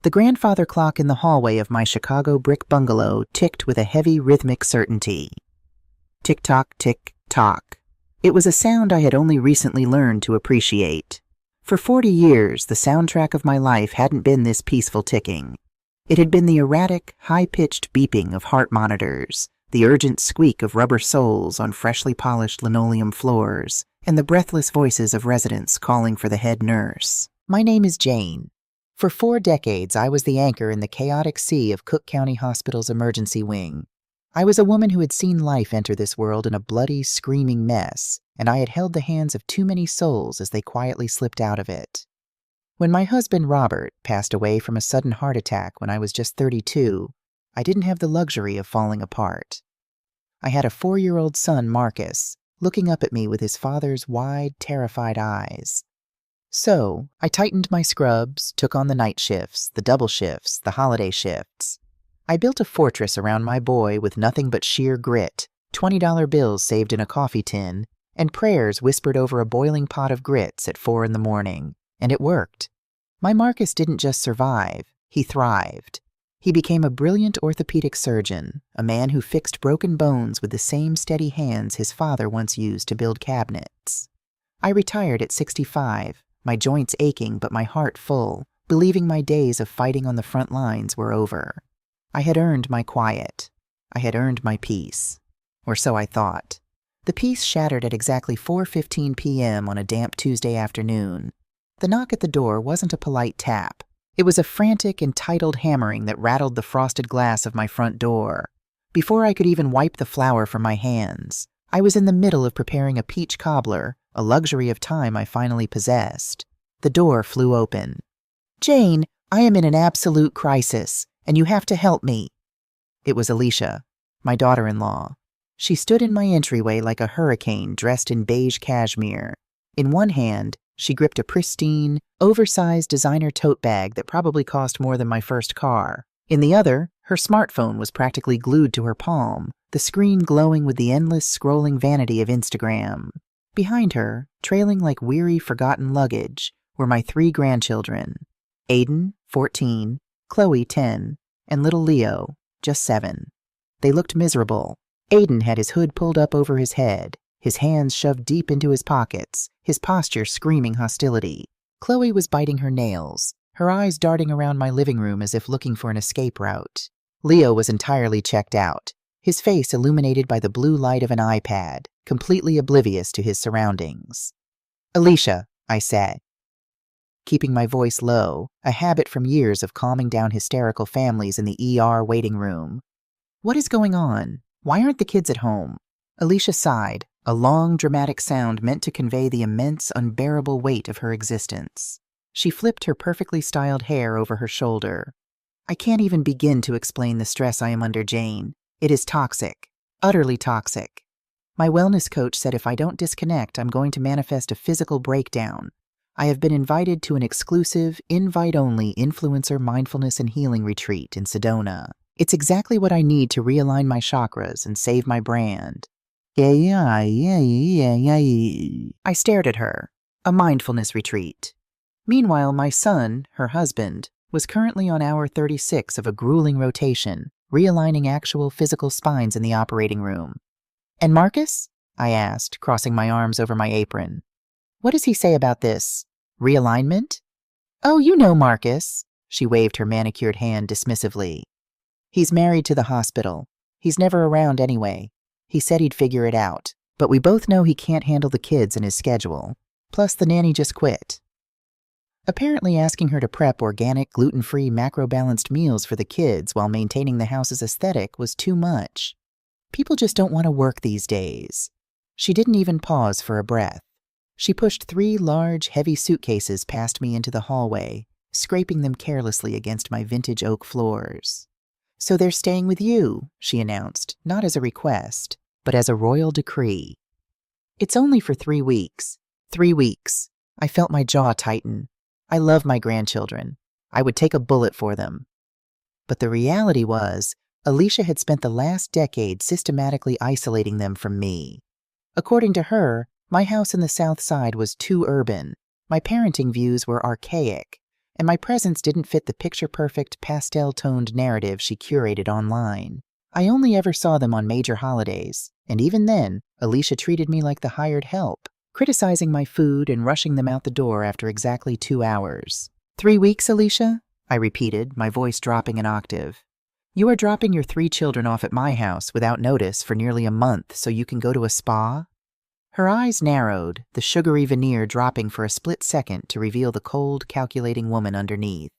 The grandfather clock in the hallway of my Chicago brick bungalow ticked with a heavy rhythmic certainty. Tick-tock, tick-tock. It was a sound I had only recently learned to appreciate. For 40 years, the soundtrack of my life hadn't been this peaceful ticking. It had been the erratic, high-pitched beeping of heart monitors, the urgent squeak of rubber soles on freshly polished linoleum floors, and the breathless voices of residents calling for the head nurse. My name is Jane. For 4 decades, I was the anchor in the chaotic sea of Cook County Hospital's emergency wing. I was a woman who had seen life enter this world in a bloody, screaming mess, and I had held the hands of too many souls as they quietly slipped out of it. When my husband, Robert, passed away from a sudden heart attack when I was just 32, I didn't have the luxury of falling apart. I had a 4-year-old son, Marcus, looking up at me with his father's wide, terrified eyes. So, I tightened my scrubs, took on the night shifts, the double shifts, the holiday shifts. I built a fortress around my boy with nothing but sheer grit, $20 bills saved in a coffee tin, and prayers whispered over a boiling pot of grits at 4 in the morning. And it worked. My Marcus didn't just survive, he thrived. He became a brilliant orthopedic surgeon, a man who fixed broken bones with the same steady hands his father once used to build cabinets. I retired at 65, my joints aching but my heart full, believing my days of fighting on the front lines were over. I had earned my quiet. I had earned my peace. Or so I thought. The peace shattered at exactly 4:15 p.m. on a damp Tuesday afternoon. The knock at the door wasn't a polite tap. It was a frantic, entitled hammering that rattled the frosted glass of my front door. Before I could even wipe the flour from my hands, I was in the middle of preparing a peach cobbler, a luxury of time I finally possessed. The door flew open. "Jane, I am in an absolute crisis, and you have to help me." It was Alicia, my daughter-in-law. She stood in my entryway like a hurricane dressed in beige cashmere. In one hand, she gripped a pristine, oversized designer tote bag that probably cost more than my first car. In the other, her smartphone was practically glued to her palm, the screen glowing with the endless scrolling vanity of Instagram. Behind her, trailing like weary, forgotten luggage, were my 3 grandchildren, Aiden, 14, Chloe, 10, and little Leo, just 7. They looked miserable. Aiden had his hood pulled up over his head, his hands shoved deep into his pockets, his posture screaming hostility. Chloe was biting her nails, her eyes darting around my living room as if looking for an escape route. Leo was entirely checked out, his face illuminated by the blue light of an iPad, completely oblivious to his surroundings. "Alicia," I said, keeping my voice low, a habit from years of calming down hysterical families in the ER waiting room. "What is going on? Why aren't the kids at home?" Alicia sighed, a long, dramatic sound meant to convey the immense, unbearable weight of her existence. She flipped her perfectly styled hair over her shoulder. "I can't even begin to explain the stress I am under, Jane. It is toxic. Utterly toxic. My wellness coach said if I don't disconnect, I'm going to manifest a physical breakdown. I have been invited to an exclusive, invite-only influencer mindfulness and healing retreat in Sedona. It's exactly what I need to realign my chakras and save my brand." I stared at her. A mindfulness retreat. Meanwhile, my son, her husband, was currently on hour 36 of a grueling rotation, realigning actual physical spines in the operating room. "And Marcus?" I asked, crossing my arms over my apron. "What does he say about this? Realignment?" "Oh, you know Marcus." She waved her manicured hand dismissively. "He's married to the hospital. He's never around anyway. He said he'd figure it out, but we both know he can't handle the kids and his schedule. Plus, the nanny just quit." Apparently asking her to prep organic, gluten-free, macro-balanced meals for the kids while maintaining the house's aesthetic was too much. People just don't want to work these days. She didn't even pause for a breath. She pushed 3 large, heavy suitcases past me into the hallway, scraping them carelessly against my vintage oak floors. "So they're staying with you," she announced, not as a request, but as a royal decree. "It's only for 3 weeks. 3 weeks. I felt my jaw tighten. I love my grandchildren. I would take a bullet for them. But the reality was, Alicia had spent the last decade systematically isolating them from me. According to her, my house in the South Side was too urban. My parenting views were archaic, and my presence didn't fit the picture-perfect, pastel-toned narrative she curated online. I only ever saw them on major holidays, and even then, Alicia treated me like the hired help, criticizing my food and rushing them out the door after exactly 2 hours. 3 weeks, Alicia? I repeated, my voice dropping an octave. You are dropping your 3 children off at my house without notice for nearly a month so you can go to a spa? Her eyes narrowed, the sugary veneer dropping for a split second to reveal the cold, calculating woman underneath.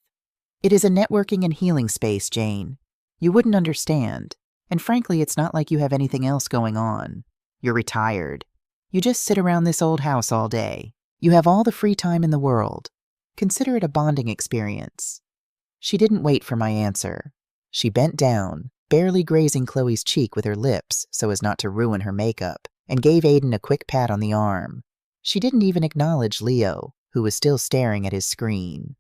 It is a networking and healing space, Jane. You wouldn't understand. And frankly, it's not like you have anything else going on. You're retired. You just sit around this old house all day. You have all the free time in the world. Consider it a bonding experience. She didn't wait for my answer. She bent down, barely grazing Chloe's cheek with her lips so as not to ruin her makeup, and gave Aiden a quick pat on the arm. She didn't even acknowledge Leo, who was still staring at his screen.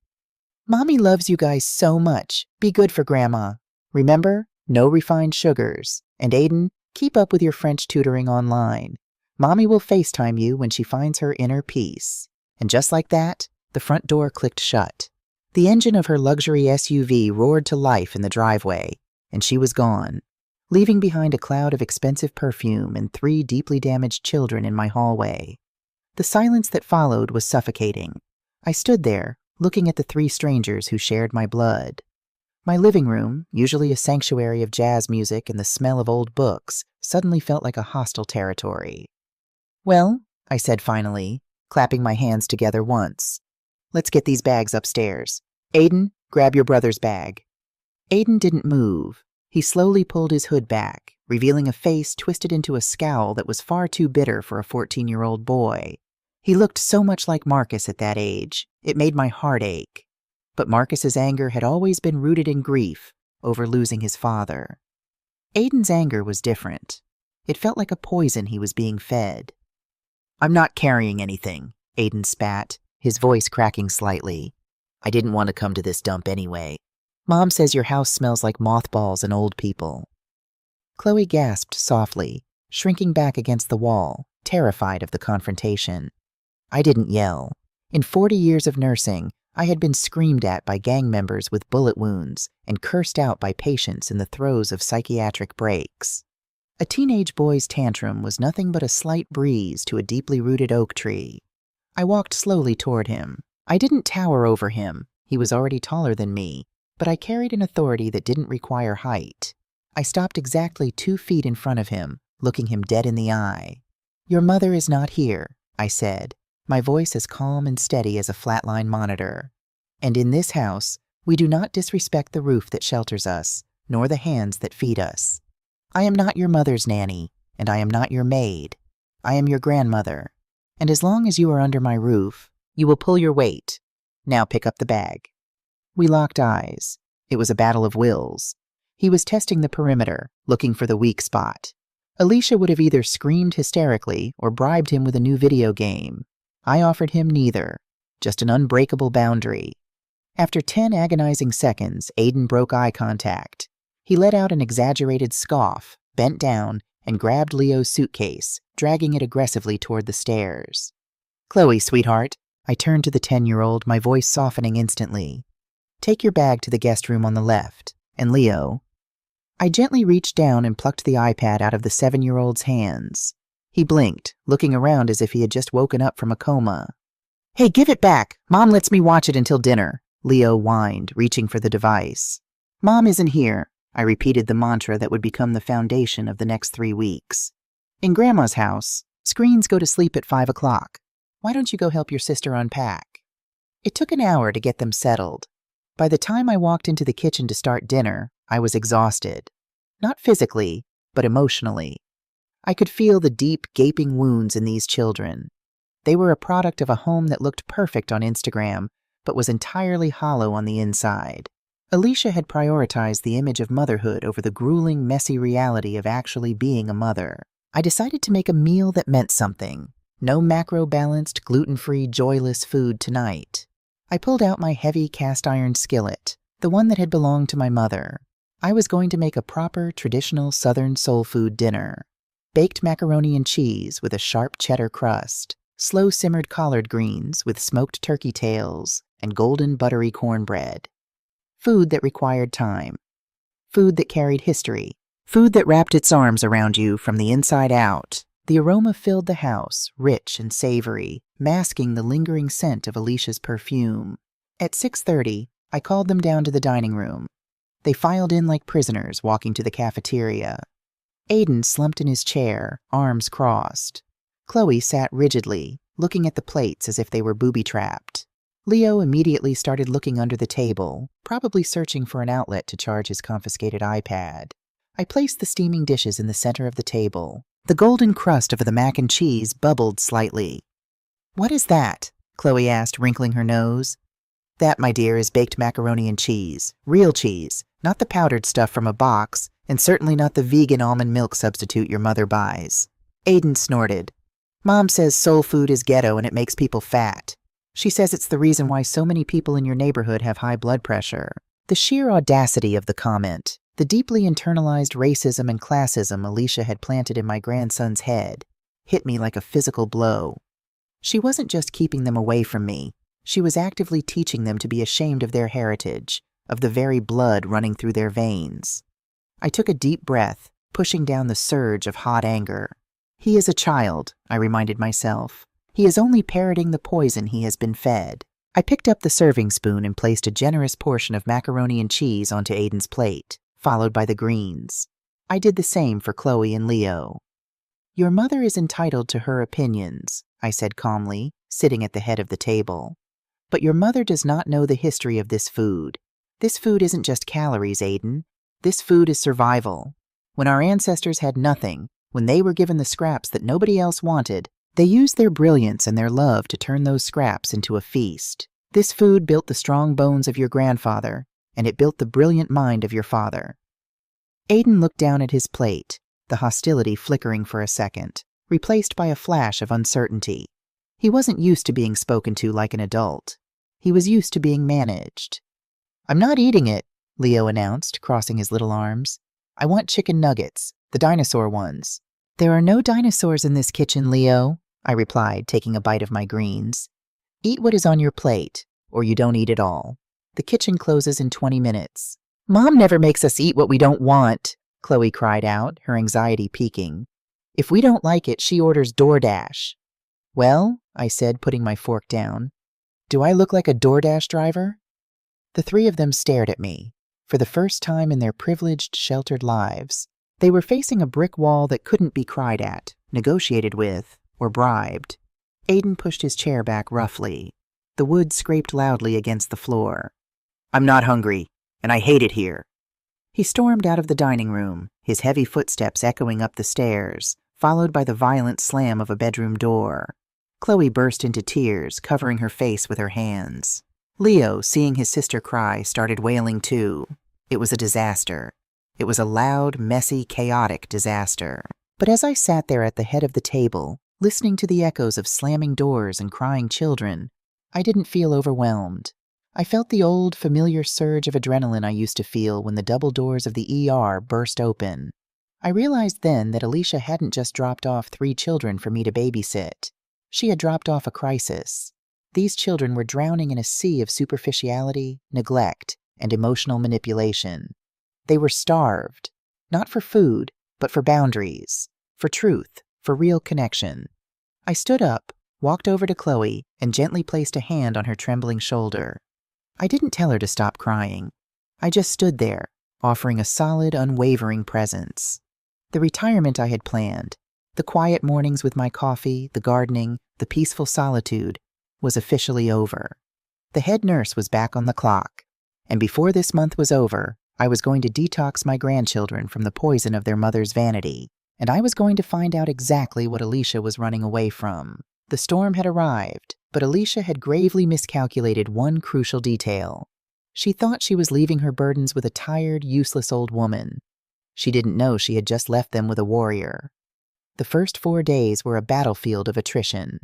Mommy loves you guys so much. Be good for Grandma. Remember, no refined sugars. And Aiden, keep up with your French tutoring online. Mommy will FaceTime you when she finds her inner peace. And just like that, the front door clicked shut. The engine of her luxury SUV roared to life in the driveway, and she was gone, leaving behind a cloud of expensive perfume and 3 deeply damaged children in my hallway. The silence that followed was suffocating. I stood there, looking at the 3 strangers who shared my blood. My living room, usually a sanctuary of jazz music and the smell of old books, suddenly felt like a hostile territory. Well, I said finally, clapping my hands together once. Let's get these bags upstairs. Aiden, grab your brother's bag. Aiden didn't move. He slowly pulled his hood back, revealing a face twisted into a scowl that was far too bitter for a 14-year-old boy. He looked so much like Marcus at that age, it made my heart ache. But Marcus's anger had always been rooted in grief over losing his father. Aiden's anger was different. It felt like a poison he was being fed. I'm not carrying anything, Aiden spat, his voice cracking slightly. I didn't want to come to this dump anyway. Mom says your house smells like mothballs and old people. Chloe gasped softly, shrinking back against the wall, terrified of the confrontation. I didn't yell. In 40 years of nursing, I had been screamed at by gang members with bullet wounds and cursed out by patients in the throes of psychiatric breaks. A teenage boy's tantrum was nothing but a slight breeze to a deeply rooted oak tree. I walked slowly toward him. I didn't tower over him. He was already taller than me, but I carried an authority that didn't require height. I stopped exactly 2 feet in front of him, looking him dead in the eye. Your mother is not here, I said, my voice as calm and steady as a flatline monitor. And in this house, we do not disrespect the roof that shelters us, nor the hands that feed us. I am not your mother's nanny, and I am not your maid. I am your grandmother, and as long as you are under my roof, you will pull your weight. Now pick up the bag. We locked eyes. It was a battle of wills. He was testing the perimeter, looking for the weak spot. Alicia would have either screamed hysterically or bribed him with a new video game. I offered him neither, just an unbreakable boundary. After 10 agonizing seconds, Aiden broke eye contact. He let out an exaggerated scoff, bent down, and grabbed Leo's suitcase, dragging it aggressively toward the stairs. Chloe, sweetheart. I turned to the 10-year-old, my voice softening instantly. Take your bag to the guest room on the left. And Leo. I gently reached down and plucked the iPad out of the 7-year-old's hands. He blinked, looking around as if he had just woken up from a coma. Hey, give it back! Mom lets me watch it until dinner, Leo whined, reaching for the device. Mom isn't here. I repeated the mantra that would become the foundation of the next 3 weeks. In Grandma's house, screens go to sleep at 5 o'clock. Why don't you go help your sister unpack? It took an hour to get them settled. By the time I walked into the kitchen to start dinner, I was exhausted. Not physically, but emotionally. I could feel the deep, gaping wounds in these children. They were a product of a home that looked perfect on Instagram, but was entirely hollow on the inside. Alicia had prioritized the image of motherhood over the grueling, messy reality of actually being a mother. I decided to make a meal that meant something. No macro-balanced, gluten-free, joyless food tonight. I pulled out my heavy cast-iron skillet, the one that had belonged to my mother. I was going to make a proper, traditional Southern soul food dinner. Baked macaroni and cheese with a sharp cheddar crust, slow-simmered collard greens with smoked turkey tails and golden buttery cornbread. Food that required time. Food that carried history. Food that wrapped its arms around you from the inside out. The aroma filled the house, rich and savory, masking the lingering scent of Alicia's perfume. At 6:30, I called them down to the dining room. They filed in like prisoners walking to the cafeteria. Aiden slumped in his chair, arms crossed. Chloe sat rigidly, looking at the plates as if they were booby-trapped. Leo immediately started looking under the table, probably searching for an outlet to charge his confiscated iPad. I placed the steaming dishes in the center of the table. The golden crust of the mac and cheese bubbled slightly. "What is that?" Chloe asked, wrinkling her nose. "That, my dear, is baked macaroni and cheese. Real cheese, not the powdered stuff from a box, and certainly not the vegan almond milk substitute your mother buys." Aiden snorted. "Mom says soul food is ghetto and it makes people fat. She says it's the reason why so many people in your neighborhood have high blood pressure." The sheer audacity of the comment, the deeply internalized racism and classism Alicia had planted in my grandson's head, hit me like a physical blow. She wasn't just keeping them away from me. She was actively teaching them to be ashamed of their heritage, of the very blood running through their veins. I took a deep breath, pushing down the surge of hot anger. He is a child, I reminded myself. He is only parroting the poison he has been fed. I picked up the serving spoon and placed a generous portion of macaroni and cheese onto Aiden's plate, followed by the greens. I did the same for Chloe and Leo. "Your mother is entitled to her opinions," I said calmly, sitting at the head of the table. "But your mother does not know the history of this food. This food isn't just calories, Aiden. This food is survival. When our ancestors had nothing, when they were given the scraps that nobody else wanted, they used their brilliance and their love to turn those scraps into a feast. This food built the strong bones of your grandfather, and it built the brilliant mind of your father." Aiden looked down at his plate, the hostility flickering for a second, replaced by a flash of uncertainty. He wasn't used to being spoken to like an adult. He was used to being managed. "I'm not eating it," Leo announced, crossing his little arms. "I want chicken nuggets, the dinosaur ones." "There are no dinosaurs in this kitchen, Leo," I replied, taking a bite of my greens. "Eat what is on your plate, or you don't eat at all. The kitchen closes in 20 minutes. "Mom never makes us eat what we don't want," Chloe cried out, her anxiety peaking. "If we don't like it, she orders DoorDash." "Well," I said, putting my fork down, "do I look like a DoorDash driver?" The three of them stared at me. For the first time in their privileged, sheltered lives, they were facing a brick wall that couldn't be cried at, negotiated with, or bribed. Aiden pushed his chair back roughly. The wood scraped loudly against the floor. "I'm not hungry, and I hate it here." He stormed out of the dining room, his heavy footsteps echoing up the stairs, followed by the violent slam of a bedroom door. Chloe burst into tears, covering her face with her hands. Leo, seeing his sister cry, started wailing too. It was a disaster. It was a loud, messy, chaotic disaster. But as I sat there at the head of the table, listening to the echoes of slamming doors and crying children, I didn't feel overwhelmed. I felt the old, familiar surge of adrenaline I used to feel when the double doors of the ER burst open. I realized then that Alicia hadn't just dropped off 3 children for me to babysit. She had dropped off a crisis. These children were drowning in a sea of superficiality, neglect, and emotional manipulation. They were starved, not for food, but for boundaries, for truth, for real connection. I stood up, walked over to Chloe, and gently placed a hand on her trembling shoulder. I didn't tell her to stop crying. I just stood there, offering a solid, unwavering presence. The retirement I had planned, the quiet mornings with my coffee, the gardening, the peaceful solitude, was officially over. The head nurse was back on the clock, and before this month was over, I was going to detox my grandchildren from the poison of their mother's vanity, and I was going to find out exactly what Alicia was running away from. The storm had arrived, but Alicia had gravely miscalculated one crucial detail. She thought she was leaving her burdens with a tired, useless old woman. She didn't know she had just left them with a warrior. The first 4 days were a battlefield of attrition.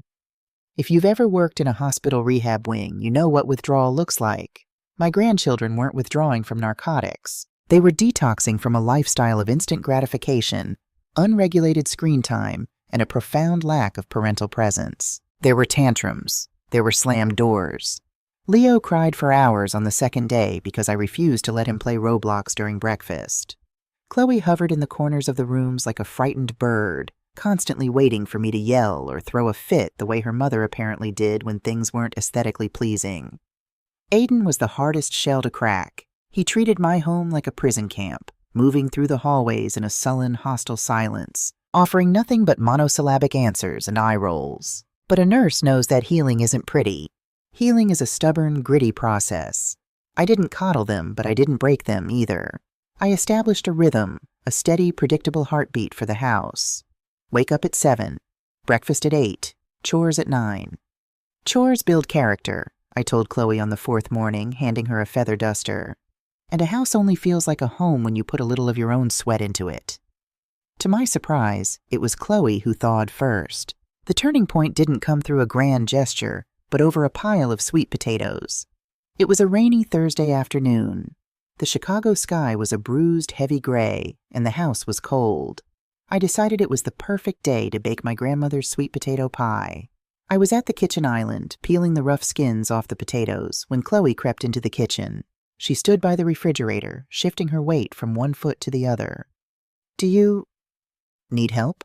If you've ever worked in a hospital rehab wing, you know what withdrawal looks like. My grandchildren weren't withdrawing from narcotics. They were detoxing from a lifestyle of instant gratification, unregulated screen time, and a profound lack of parental presence. There were tantrums. There were slammed doors. Leo cried for hours on the second day because I refused to let him play Roblox during breakfast. Chloe hovered in the corners of the rooms like a frightened bird, constantly waiting for me to yell or throw a fit the way her mother apparently did when things weren't aesthetically pleasing. Aiden was the hardest shell to crack. He treated my home like a prison camp, moving through the hallways in a sullen, hostile silence, offering nothing but monosyllabic answers and eye rolls. But a nurse knows that healing isn't pretty. Healing is a stubborn, gritty process. I didn't coddle them, but I didn't break them either. I established a rhythm, a steady, predictable heartbeat for the house. Wake up at 7, breakfast at 8, chores at 9. Chores build character, I told Chloe on the 4th morning, handing her a feather duster. And a house only feels like a home when you put a little of your own sweat into it. To my surprise, it was Chloe who thawed first. The turning point didn't come through a grand gesture, but over a pile of sweet potatoes. It was a rainy Thursday afternoon. The Chicago sky was a bruised, heavy gray, and the house was cold. I decided it was the perfect day to bake my grandmother's sweet potato pie. I was at the kitchen island, peeling the rough skins off the potatoes, when Chloe crept into the kitchen. She stood by the refrigerator, shifting her weight from one foot to the other. "Do you need help?"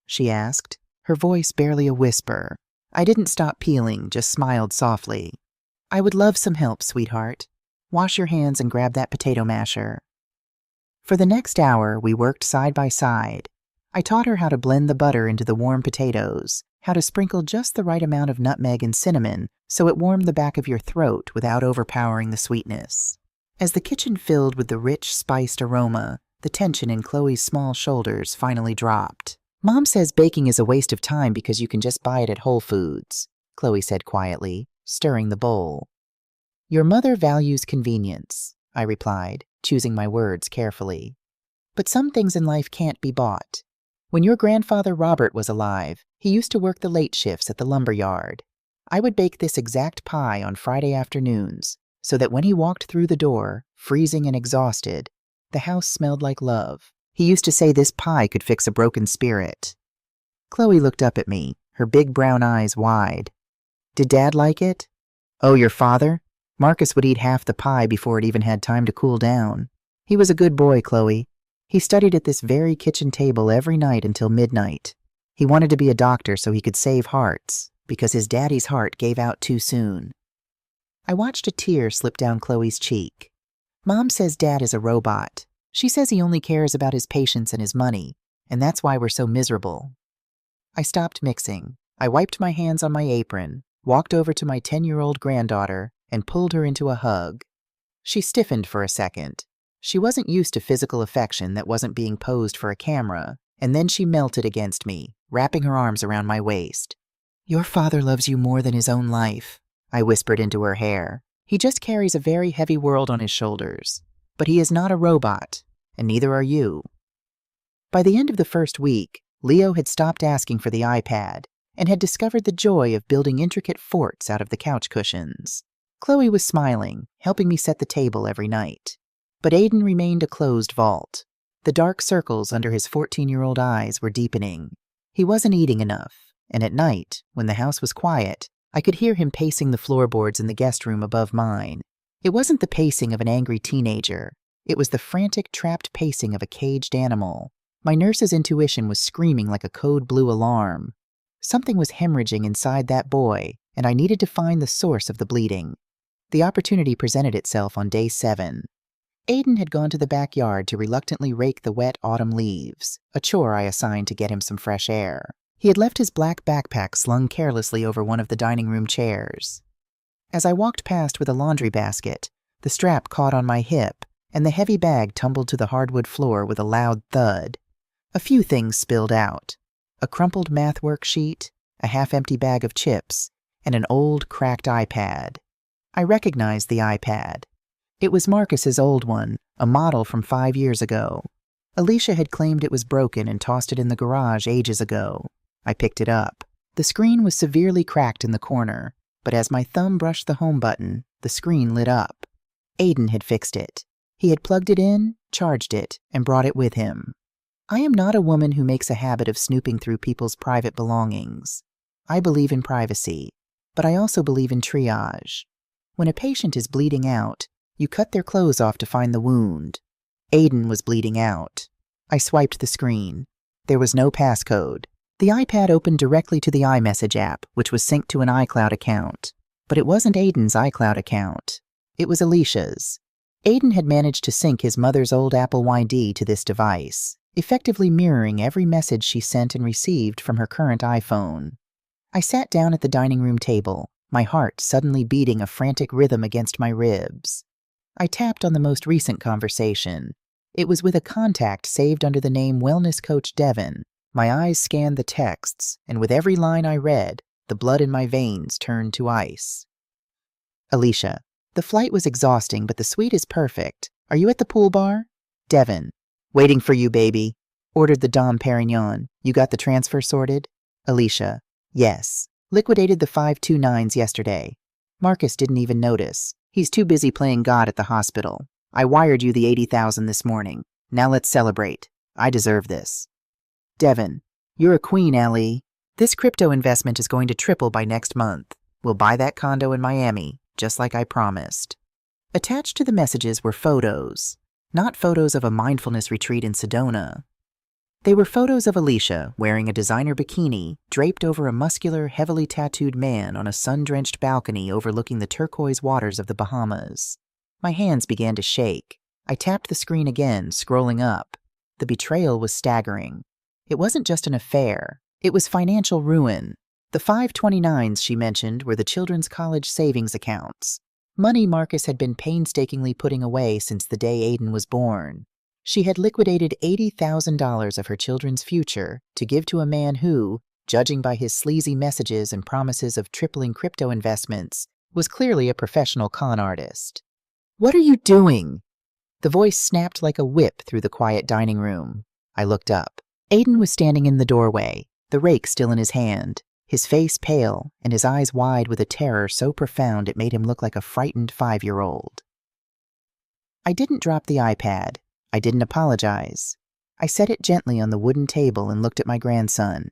she asked, her voice barely a whisper. I didn't stop peeling, just smiled softly. "I would love some help, sweetheart. Wash your hands and grab that potato masher." For the next hour, we worked side by side. I taught her how to blend the butter into the warm potatoes, how to sprinkle just the right amount of nutmeg and cinnamon so it warmed the back of your throat without overpowering the sweetness. As the kitchen filled with the rich, spiced aroma, the tension in Chloe's small shoulders finally dropped. "Mom says baking is a waste of time because you can just buy it at Whole Foods," Chloe said quietly, stirring the bowl. "Your mother values convenience," I replied, choosing my words carefully. "But some things in life can't be bought. When your grandfather Robert was alive, he used to work the late shifts at the lumber yard. I would bake this exact pie on Friday afternoons, so that when he walked through the door, freezing and exhausted, the house smelled like love. He used to say this pie could fix a broken spirit." Chloe looked up at me, her big brown eyes wide. "Did Dad like it?" "Oh, your father? Marcus would eat half the pie before it even had time to cool down. He was a good boy, Chloe. He studied at this very kitchen table every night until midnight. He wanted to be a doctor so he could save hearts, because his daddy's heart gave out too soon." I watched a tear slip down Chloe's cheek. "Mom says Dad is a robot. She says he only cares about his patients and his money, and that's why we're so miserable." I stopped mixing. I wiped my hands on my apron, walked over to my 10-year-old granddaughter, and pulled her into a hug. She stiffened for a second. She wasn't used to physical affection that wasn't being posed for a camera, and then she melted against me, wrapping her arms around my waist. "Your father loves you more than his own life," I whispered into her hair. "He just carries a very heavy world on his shoulders. But he is not a robot, and neither are you." By the end of the first week, Leo had stopped asking for the iPad and had discovered the joy of building intricate forts out of the couch cushions. Chloe was smiling, helping me set the table every night. But Aiden remained a closed vault. The dark circles under his 14-year-old eyes were deepening. He wasn't eating enough, and at night, when the house was quiet, I could hear him pacing the floorboards in the guest room above mine. It wasn't the pacing of an angry teenager. It was the frantic, trapped pacing of a caged animal. My nurse's intuition was screaming like a code blue alarm. Something was hemorrhaging inside that boy, and I needed to find the source of the bleeding. The opportunity presented itself on day 7. Aiden had gone to the backyard to reluctantly rake the wet autumn leaves, a chore I assigned to get him some fresh air. He had left his black backpack slung carelessly over one of the dining room chairs. As I walked past with a laundry basket, the strap caught on my hip, and the heavy bag tumbled to the hardwood floor with a loud thud. A few things spilled out: a crumpled math worksheet, a half-empty bag of chips, and an old, cracked iPad. I recognized the iPad. It was Marcus's old one, a model from 5 years ago. Alicia had claimed it was broken and tossed it in the garage ages ago. I picked it up. The screen was severely cracked in the corner, but as my thumb brushed the home button, the screen lit up. Aiden had fixed it. He had plugged it in, charged it, and brought it with him. I am not a woman who makes a habit of snooping through people's private belongings. I believe in privacy, but I also believe in triage. When a patient is bleeding out, you cut their clothes off to find the wound. Aiden was bleeding out. I swiped the screen. There was no passcode. The iPad opened directly to the iMessage app, which was synced to an iCloud account. But it wasn't Aiden's iCloud account. It was Alicia's. Aiden had managed to sync his mother's old Apple ID to this device, effectively mirroring every message she sent and received from her current iPhone. I sat down at the dining room table, my heart suddenly beating a frantic rhythm against my ribs. I tapped on the most recent conversation. It was with a contact saved under the name Wellness Coach Devin. My eyes scanned the texts, and with every line I read, the blood in my veins turned to ice. Alicia, the flight was exhausting, but the suite is perfect. Are you at the pool bar? Devin, waiting for you, baby. Ordered the Dom Perignon. You got the transfer sorted? Alicia, yes. Liquidated the 529s yesterday. Marcus didn't even notice. He's too busy playing God at the hospital. I wired you the $80,000 this morning. Now let's celebrate. I deserve this. Devin, you're a queen, Ellie. This crypto investment is going to triple by next month. We'll buy that condo in Miami, just like I promised. Attached to the messages were photos, not photos of a mindfulness retreat in Sedona. They were photos of Alicia wearing a designer bikini draped over a muscular, heavily tattooed man on a sun-drenched balcony overlooking the turquoise waters of the Bahamas. My hands began to shake. I tapped the screen again, scrolling up. The betrayal was staggering. It wasn't just an affair. It was financial ruin. The 529s she mentioned were the children's college savings accounts. Money Marcus had been painstakingly putting away since the day Aiden was born. She had liquidated $80,000 of her children's future to give to a man who, judging by his sleazy messages and promises of tripling crypto investments, was clearly a professional con artist. "What are you doing?" The voice snapped like a whip through the quiet dining room. I looked up. Aiden was standing in the doorway, the rake still in his hand, his face pale and his eyes wide with a terror so profound it made him look like a frightened 5-year-old. I didn't drop the iPad. I didn't apologize. I set it gently on the wooden table and looked at my grandson.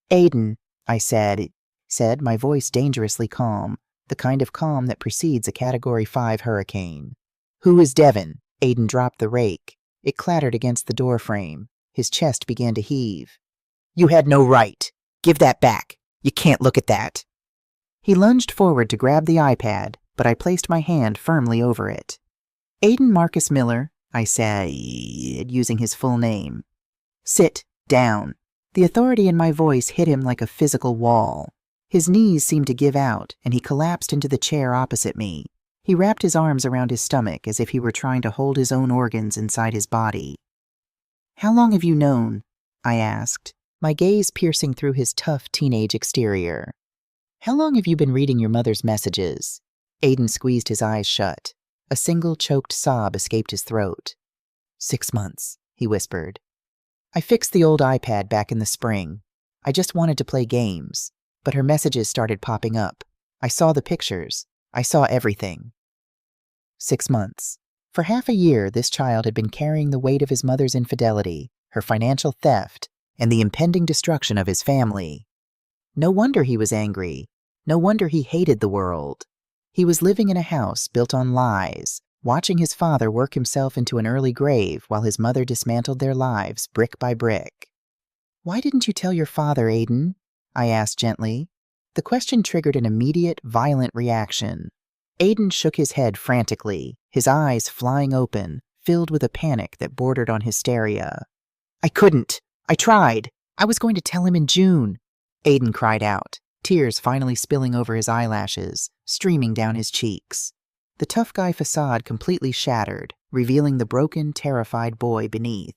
Aiden, I said, my voice dangerously calm, the kind of calm that precedes a Category 5 hurricane. Who is Devin? Aiden dropped the rake. It clattered against the doorframe. His chest began to heave. You had no right. Give that back. You can't look at that. He lunged forward to grab the iPad, but I placed my hand firmly over it. Aiden Marcus Miller, I said, using his full name. Sit down. The authority in my voice hit him like a physical wall. His knees seemed to give out, and he collapsed into the chair opposite me. He wrapped his arms around his stomach as if he were trying to hold his own organs inside his body. How long have you known? I asked, my gaze piercing through his tough teenage exterior. How long have you been reading your mother's messages? Aiden squeezed his eyes shut. A single choked sob escaped his throat. 6 months, he whispered. I fixed the old iPad back in the spring. I just wanted to play games, but her messages started popping up. I saw the pictures. I saw everything. 6 months. For half a year, this child had been carrying the weight of his mother's infidelity, her financial theft, and the impending destruction of his family. No wonder he was angry. No wonder he hated the world. He was living in a house built on lies, watching his father work himself into an early grave while his mother dismantled their lives brick by brick. Why didn't you tell your father, Aiden? I asked gently. The question triggered an immediate, violent reaction. Aiden shook his head frantically, his eyes flying open, filled with a panic that bordered on hysteria. I couldn't. I tried. I was going to tell him in June. Aiden cried out, tears finally spilling over his eyelashes, streaming down his cheeks. The tough guy facade completely shattered, revealing the broken, terrified boy beneath.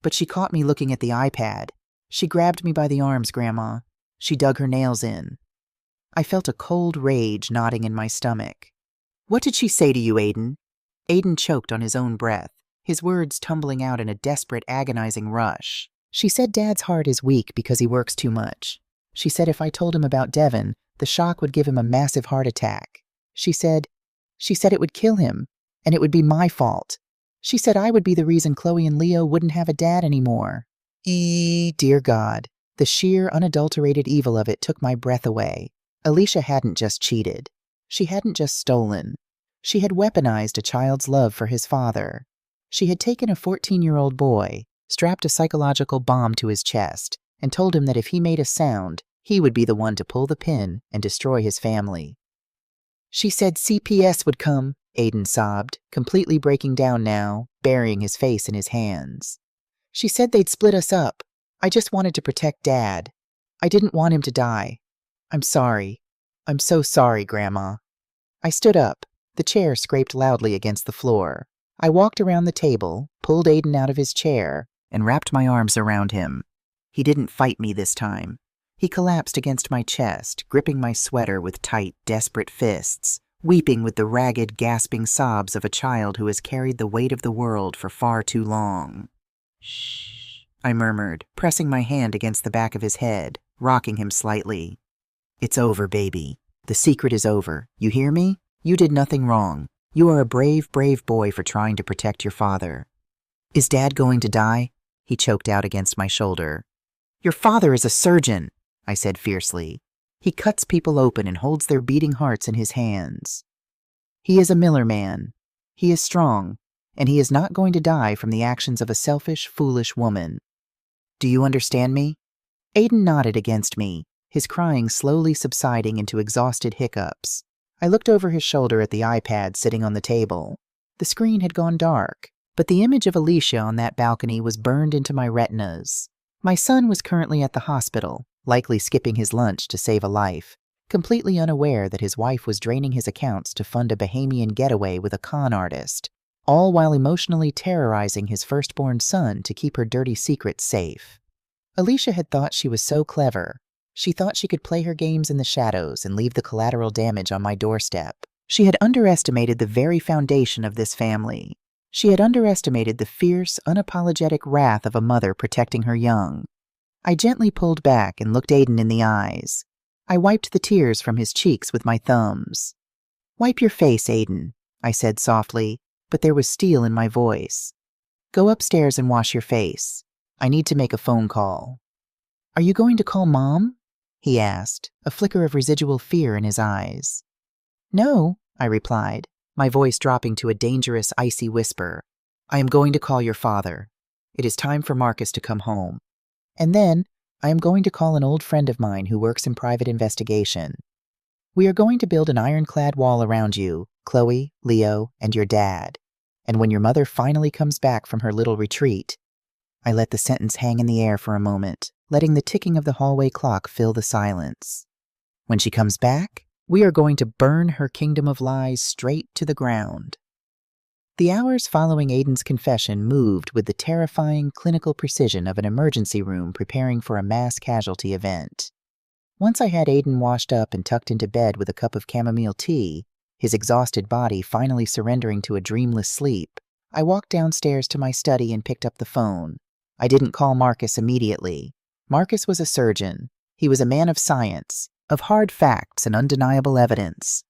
But she caught me looking at the iPad. She grabbed me by the arms, Grandma. She dug her nails in. I felt a cold rage knotting in my stomach. What did she say to you, Aiden? Aiden choked on his own breath, his words tumbling out in a desperate, agonizing rush. She said Dad's heart is weak because he works too much. She said if I told him about Devin, the shock would give him a massive heart attack. She said it would kill him, and it would be my fault. She said I would be the reason Chloe and Leo wouldn't have a dad anymore. Dear God. The sheer, unadulterated evil of it took my breath away. Alicia hadn't just cheated. She hadn't just stolen. She had weaponized a child's love for his father. She had taken a 14-year-old boy, strapped a psychological bomb to his chest, and told him that if he made a sound, he would be the one to pull the pin and destroy his family. She said CPS would come, Aiden sobbed, completely breaking down now, burying his face in his hands. She said they'd split us up. I just wanted to protect Dad. I didn't want him to die. I'm sorry. I'm so sorry, Grandma. I stood up. The chair scraped loudly against the floor. I walked around the table, pulled Aiden out of his chair, and wrapped my arms around him. He didn't fight me this time. He collapsed against my chest, gripping my sweater with tight, desperate fists, weeping with the ragged, gasping sobs of a child who has carried the weight of the world for far too long. Shh, I murmured, pressing my hand against the back of his head, rocking him slightly. It's over, baby. The secret is over. You hear me? You did nothing wrong. You are a brave, brave boy for trying to protect your father. Is Dad going to die? He choked out against my shoulder. Your father is a surgeon, I said fiercely. He cuts people open and holds their beating hearts in his hands. He is a Miller man. He is strong, and he is not going to die from the actions of a selfish, foolish woman. Do you understand me? Aiden nodded against me, his crying slowly subsiding into exhausted hiccups. I looked over his shoulder at the iPad sitting on the table. The screen had gone dark, but the image of Alicia on that balcony was burned into my retinas. My son was currently at the hospital, likely skipping his lunch to save a life, completely unaware that his wife was draining his accounts to fund a Bahamian getaway with a con artist, all while emotionally terrorizing his firstborn son to keep her dirty secrets safe. Alicia had thought she was so clever. She thought she could play her games in the shadows and leave the collateral damage on my doorstep. She had underestimated the very foundation of this family. She had underestimated the fierce, unapologetic wrath of a mother protecting her young. I gently pulled back and looked Aiden in the eyes. I wiped the tears from his cheeks with my thumbs. Wipe your face, Aiden, I said softly, but there was steel in my voice. Go upstairs and wash your face. I need to make a phone call. Are you going to call Mom? He asked, a flicker of residual fear in his eyes. No, I replied, my voice dropping to a dangerous, icy whisper. I am going to call your father. It is time for Marcus to come home. And then, I am going to call an old friend of mine who works in private investigation. We are going to build an ironclad wall around you, Chloe, Leo, and your dad. And when your mother finally comes back from her little retreat, I let the sentence hang in the air for a moment, letting the ticking of the hallway clock fill the silence. When she comes back, we are going to burn her kingdom of lies straight to the ground. The hours following Aiden's confession moved with the terrifying clinical precision of an emergency room preparing for a mass casualty event. Once I had Aiden washed up and tucked into bed with a cup of chamomile tea, his exhausted body finally surrendering to a dreamless sleep, I walked downstairs to my study and picked up the phone. I didn't call Marcus immediately. Marcus was a surgeon. He was a man of science, of hard facts and undeniable evidence.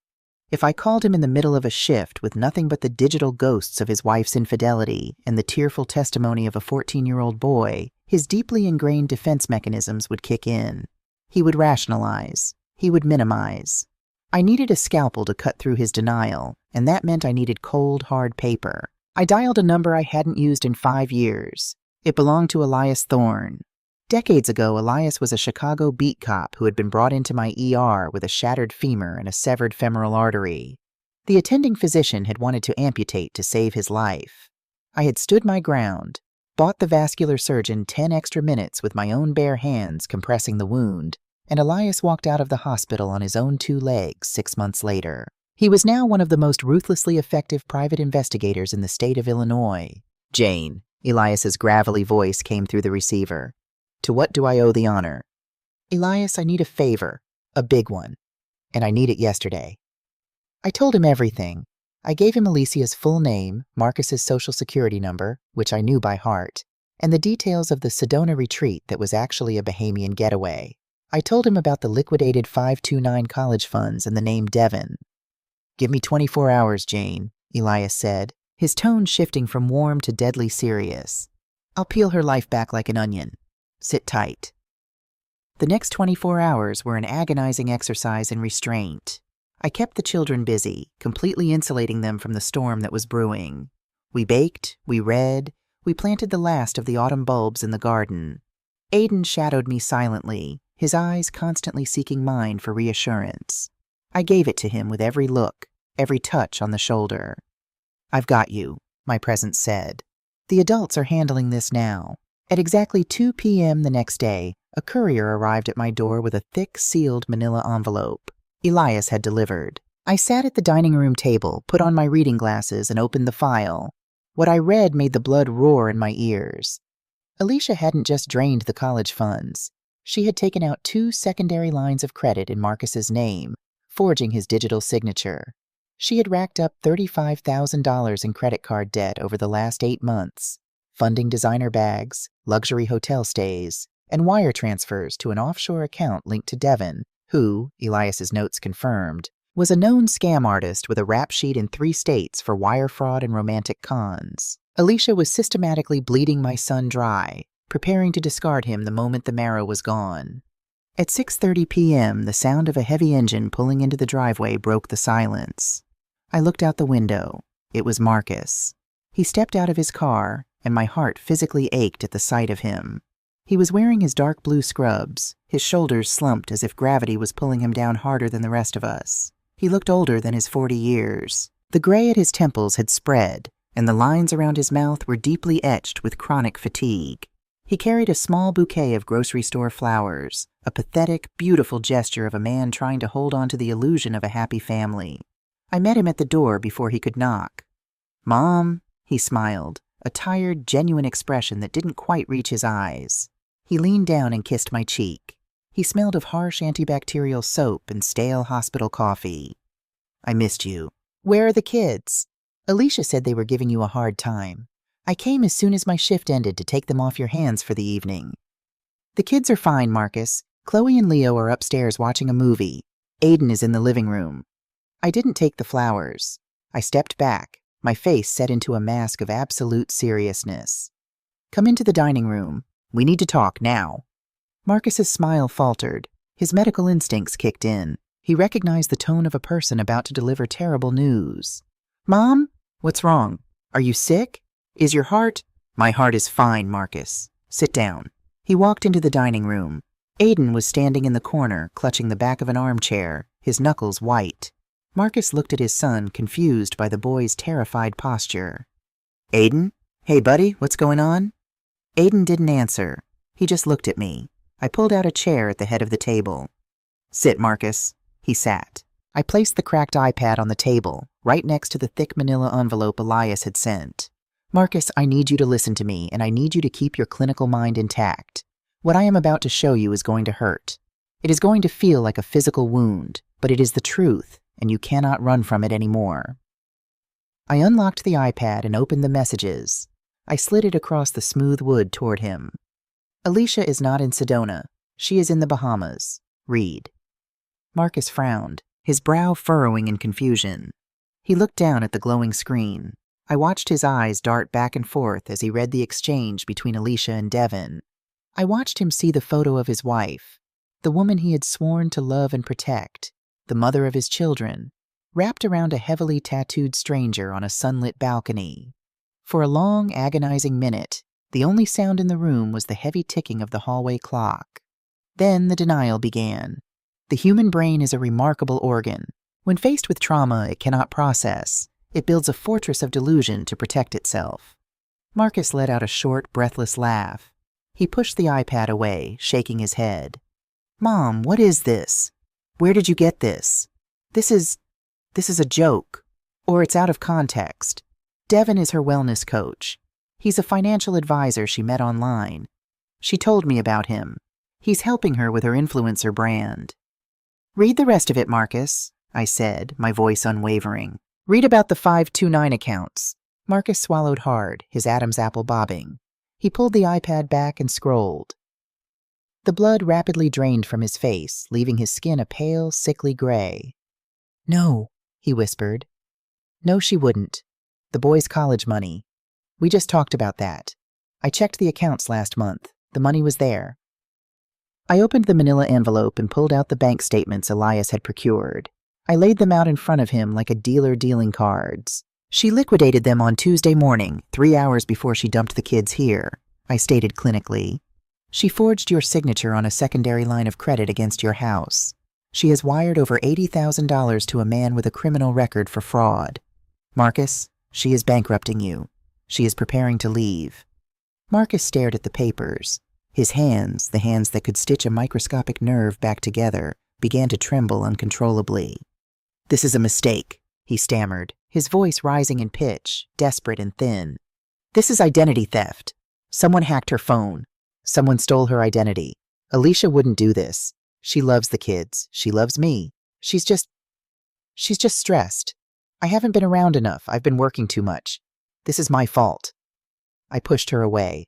If I called him in the middle of a shift with nothing but the digital ghosts of his wife's infidelity and the tearful testimony of a 14-year-old boy, his deeply ingrained defense mechanisms would kick in. He would rationalize. He would minimize. I needed a scalpel to cut through his denial, and that meant I needed cold, hard paper. I dialed a number I hadn't used in 5 years. It belonged to Elias Thorne. Decades ago, Elias was a Chicago beat cop who had been brought into my ER with a shattered femur and a severed femoral artery. The attending physician had wanted to amputate to save his life. I had stood my ground, bought the vascular surgeon 10 extra minutes with my own bare hands compressing the wound, and Elias walked out of the hospital on his own 2 legs 6 months later. He was now one of the most ruthlessly effective private investigators in the state of Illinois. Jane, Elias's gravelly voice came through the receiver. To what do I owe the honor? Elias, I need a favor, a big one, and I need it yesterday. I told him everything. I gave him Alicia's full name, Marcus's social security number, which I knew by heart, and the details of the Sedona retreat that was actually a Bahamian getaway. I told him about the liquidated 529 college funds and the name Devon. Give me 24 hours, Jane, Elias said, his tone shifting from warm to deadly serious. I'll peel her life back like an onion. Sit tight. The next 24 hours were an agonizing exercise in restraint. I kept the children busy, completely insulating them from the storm that was brewing. We baked, we read, we planted the last of the autumn bulbs in the garden. Aiden shadowed me silently, his eyes constantly seeking mine for reassurance. I gave it to him with every look, every touch on the shoulder. "I've got you," my presence said. "The adults are handling this now." At exactly 2 p.m. the next day, a courier arrived at my door with a thick, sealed manila envelope. Elias had delivered. I sat at the dining room table, put on my reading glasses, and opened the file. What I read made the blood roar in my ears. Alicia hadn't just drained the college funds. She had taken out 2 secondary lines of credit in Marcus's name, forging his digital signature. She had racked up $35,000 in credit card debt over the last 8 months, funding designer bags, luxury hotel stays, and wire transfers to an offshore account linked to Devin, who, Elias's notes confirmed, was a known scam artist with a rap sheet in 3 states for wire fraud and romantic cons. Alicia was systematically bleeding my son dry, preparing to discard him the moment the marrow was gone. At 6:30 p.m., the sound of a heavy engine pulling into the driveway broke the silence. I looked out the window. It was Marcus. He stepped out of his car, and my heart physically ached at the sight of him. He was wearing his dark blue scrubs, his shoulders slumped as if gravity was pulling him down harder than the rest of us. He looked older than his 40 years. The gray at his temples had spread, and the lines around his mouth were deeply etched with chronic fatigue. He carried a small bouquet of grocery store flowers, a pathetic, beautiful gesture of a man trying to hold on to the illusion of a happy family. I met him at the door before he could knock. "Mom," he smiled, a tired, genuine expression that didn't quite reach his eyes. He leaned down and kissed my cheek. He smelled of harsh antibacterial soap and stale hospital coffee. "I missed you." "Where are the kids?" "Alicia said they were giving you a hard time. I came as soon as my shift ended to take them off your hands for the evening." "The kids are fine, Marcus. Chloe and Leo are upstairs watching a movie. Aiden is in the living room." I didn't take the flowers. I stepped back, my face set into a mask of absolute seriousness. "Come into the dining room. We need to talk now." Marcus's smile faltered. His medical instincts kicked in. He recognized the tone of a person about to deliver terrible news. "Mom? What's wrong? Are you sick? Is your heart—" "My heart is fine, Marcus. Sit down." He walked into the dining room. Aiden was standing in the corner, clutching the back of an armchair, his knuckles white. Marcus looked at his son, confused by the boy's terrified posture. "Aiden? Hey, buddy, what's going on?" Aiden didn't answer. He just looked at me. I pulled out a chair at the head of the table. "Sit, Marcus." He sat. I placed the cracked iPad on the table, right next to the thick manila envelope Elias had sent. "Marcus, I need you to listen to me, and I need you to keep your clinical mind intact. What I am about to show you is going to hurt. It is going to feel like a physical wound, but it is the truth, and you cannot run from it anymore." I unlocked the iPad and opened the messages. I slid it across the smooth wood toward him. "Alicia is not in Sedona. She is in the Bahamas. Read." Marcus frowned, his brow furrowing in confusion. He looked down at the glowing screen. I watched his eyes dart back and forth as he read the exchange between Alicia and Devin. I watched him see the photo of his wife, the woman he had sworn to love and protect, the mother of his children, wrapped around a heavily tattooed stranger on a sunlit balcony. For a long, agonizing minute, the only sound in the room was the heavy ticking of the hallway clock. Then the denial began. The human brain is a remarkable organ. When faced with trauma it cannot process, it builds a fortress of delusion to protect itself. Marcus let out a short, breathless laugh. He pushed the iPad away, shaking his head. "Mom, what is this? Where did you get this? This is a joke. Or it's out of context. Devin is her wellness coach. He's a financial advisor she met online. She told me about him. He's helping her with her influencer brand." "Read the rest of it, Marcus," I said, my voice unwavering. "Read about the 529 accounts." Marcus swallowed hard, his Adam's apple bobbing. He pulled the iPad back and scrolled. The blood rapidly drained from his face, leaving his skin a pale, sickly gray. "No," he whispered. "No, she wouldn't. The boy's college money. We just talked about that. I checked the accounts last month. The money was there." I opened the manila envelope and pulled out the bank statements Elias had procured. I laid them out in front of him like a dealer dealing cards. She liquidated them on Tuesday morning, 3 hours before she dumped the kids here, I stated clinically. She forged your signature on a secondary line of credit against your house. She has wired over $80,000 to a man with a criminal record for fraud. Marcus, she is bankrupting you. She is preparing to leave. Marcus stared at the papers. His hands, the hands that could stitch a microscopic nerve back together, began to tremble uncontrollably. This is a mistake, he stammered, his voice rising in pitch, desperate and thin. This is identity theft. Someone hacked her phone. Someone stole her identity. Alicia wouldn't do this. She loves the kids. She loves me. She's just stressed. I haven't been around enough. I've been working too much. This is my fault. I pushed her away.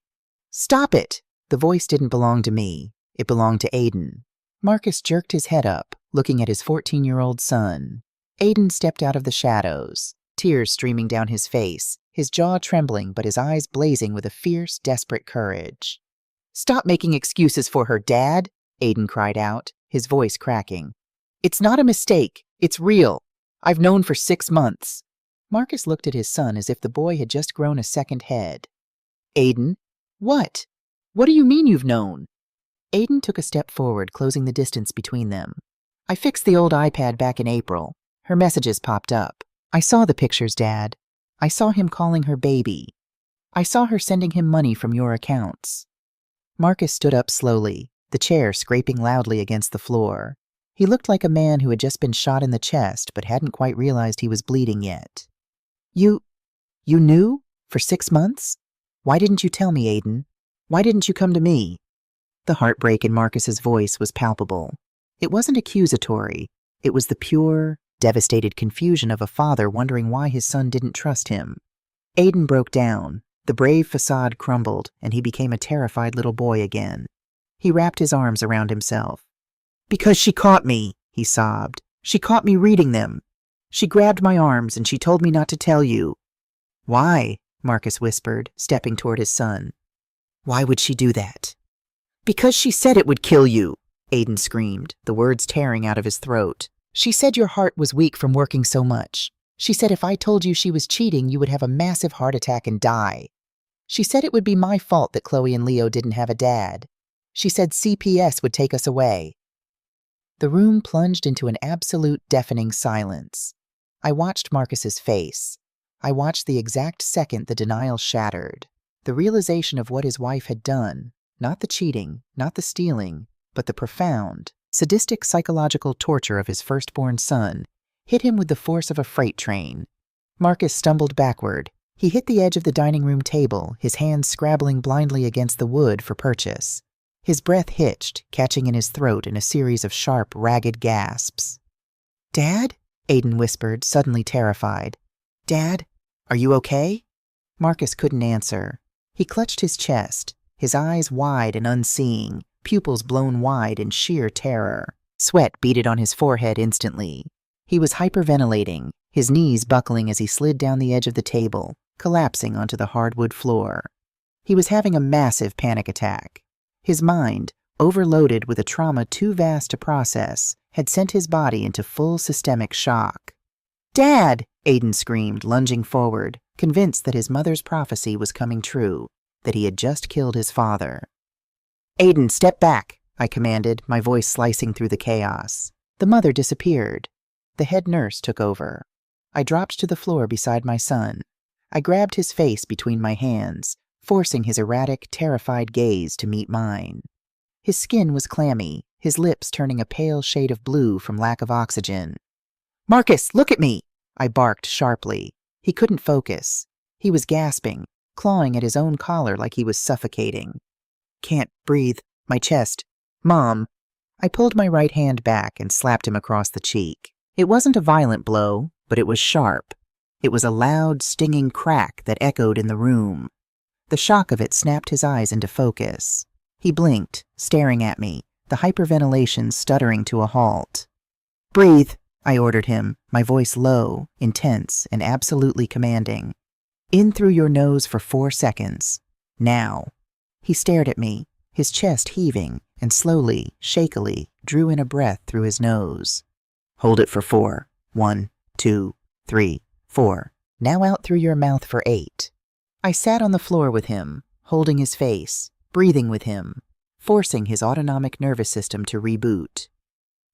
Stop it! The voice didn't belong to me. It belonged to Aiden. Marcus jerked his head up, looking at his 14-year-old son. Aiden stepped out of the shadows, tears streaming down his face, his jaw trembling but his eyes blazing with a fierce, desperate courage. Stop making excuses for her, Dad, Aiden cried out, his voice cracking. It's not a mistake. It's real. I've known for 6 months. Marcus looked at his son as if the boy had just grown a second head. Aiden? What? What do you mean you've known? Aiden took a step forward, closing the distance between them. I fixed the old iPad back in April. Her messages popped up. I saw the pictures, Dad. I saw him calling her baby. I saw her sending him money from your accounts. Marcus stood up slowly, the chair scraping loudly against the floor. He looked like a man who had just been shot in the chest but hadn't quite realized he was bleeding yet. You knew? For 6 months? Why didn't you tell me, Aiden? Why didn't you come to me? The heartbreak in Marcus's voice was palpable. It wasn't accusatory. It was the pure, devastated confusion of a father wondering why his son didn't trust him. Aiden broke down. The brave facade crumbled, and he became a terrified little boy again. He wrapped his arms around himself. Because she caught me, he sobbed. She caught me reading them. She grabbed my arms and she told me not to tell you. Why? Marcus whispered, stepping toward his son. Why would she do that? Because she said it would kill you, Aiden screamed, the words tearing out of his throat. She said your heart was weak from working so much. She said if I told you she was cheating, you would have a massive heart attack and die. She said it would be my fault that Chloe and Leo didn't have a dad. She said CPS would take us away. The room plunged into an absolute deafening silence. I watched Marcus's face. I watched the exact second the denial shattered. The realization of what his wife had done, not the cheating, not the stealing, but the profound, sadistic psychological torture of his firstborn son, hit him with the force of a freight train. Marcus stumbled backward. He hit the edge of the dining room table, his hands scrabbling blindly against the wood for purchase. His breath hitched, catching in his throat in a series of sharp, ragged gasps. Dad? Aiden whispered, suddenly terrified. Dad, are you okay? Marcus couldn't answer. He clutched his chest, his eyes wide and unseeing, pupils blown wide in sheer terror. Sweat beaded on his forehead instantly. He was hyperventilating, his knees buckling as he slid down the edge of the table, collapsing onto the hardwood floor. He was having a massive panic attack. His mind, overloaded with a trauma too vast to process, had sent his body into full systemic shock. Dad! Aiden screamed, lunging forward, convinced that his mother's prophecy was coming true, that he had just killed his father. Aiden, step back, I commanded, my voice slicing through the chaos. The mother disappeared. The head nurse took over. I dropped to the floor beside my son. I grabbed his face between my hands, forcing his erratic, terrified gaze to meet mine. His skin was clammy, his lips turning a pale shade of blue from lack of oxygen. Marcus, look at me! I barked sharply. He couldn't focus. He was gasping, clawing at his own collar like he was suffocating. Can't breathe. My chest. Mom. I pulled my right hand back and slapped him across the cheek. It wasn't a violent blow, but it was sharp. It was a loud, stinging crack that echoed in the room. The shock of it snapped his eyes into focus. He blinked, staring at me, the hyperventilation stuttering to a halt. Breathe, I ordered him, my voice low, intense, and absolutely commanding. In through your nose for 4 seconds. Now. He stared at me, his chest heaving, and slowly, shakily, drew in a breath through his nose. "Hold it for 4. 1, 2, 3, 4. Now out through your mouth for 8. I sat on the floor with him, holding his face, breathing with him, forcing his autonomic nervous system to reboot.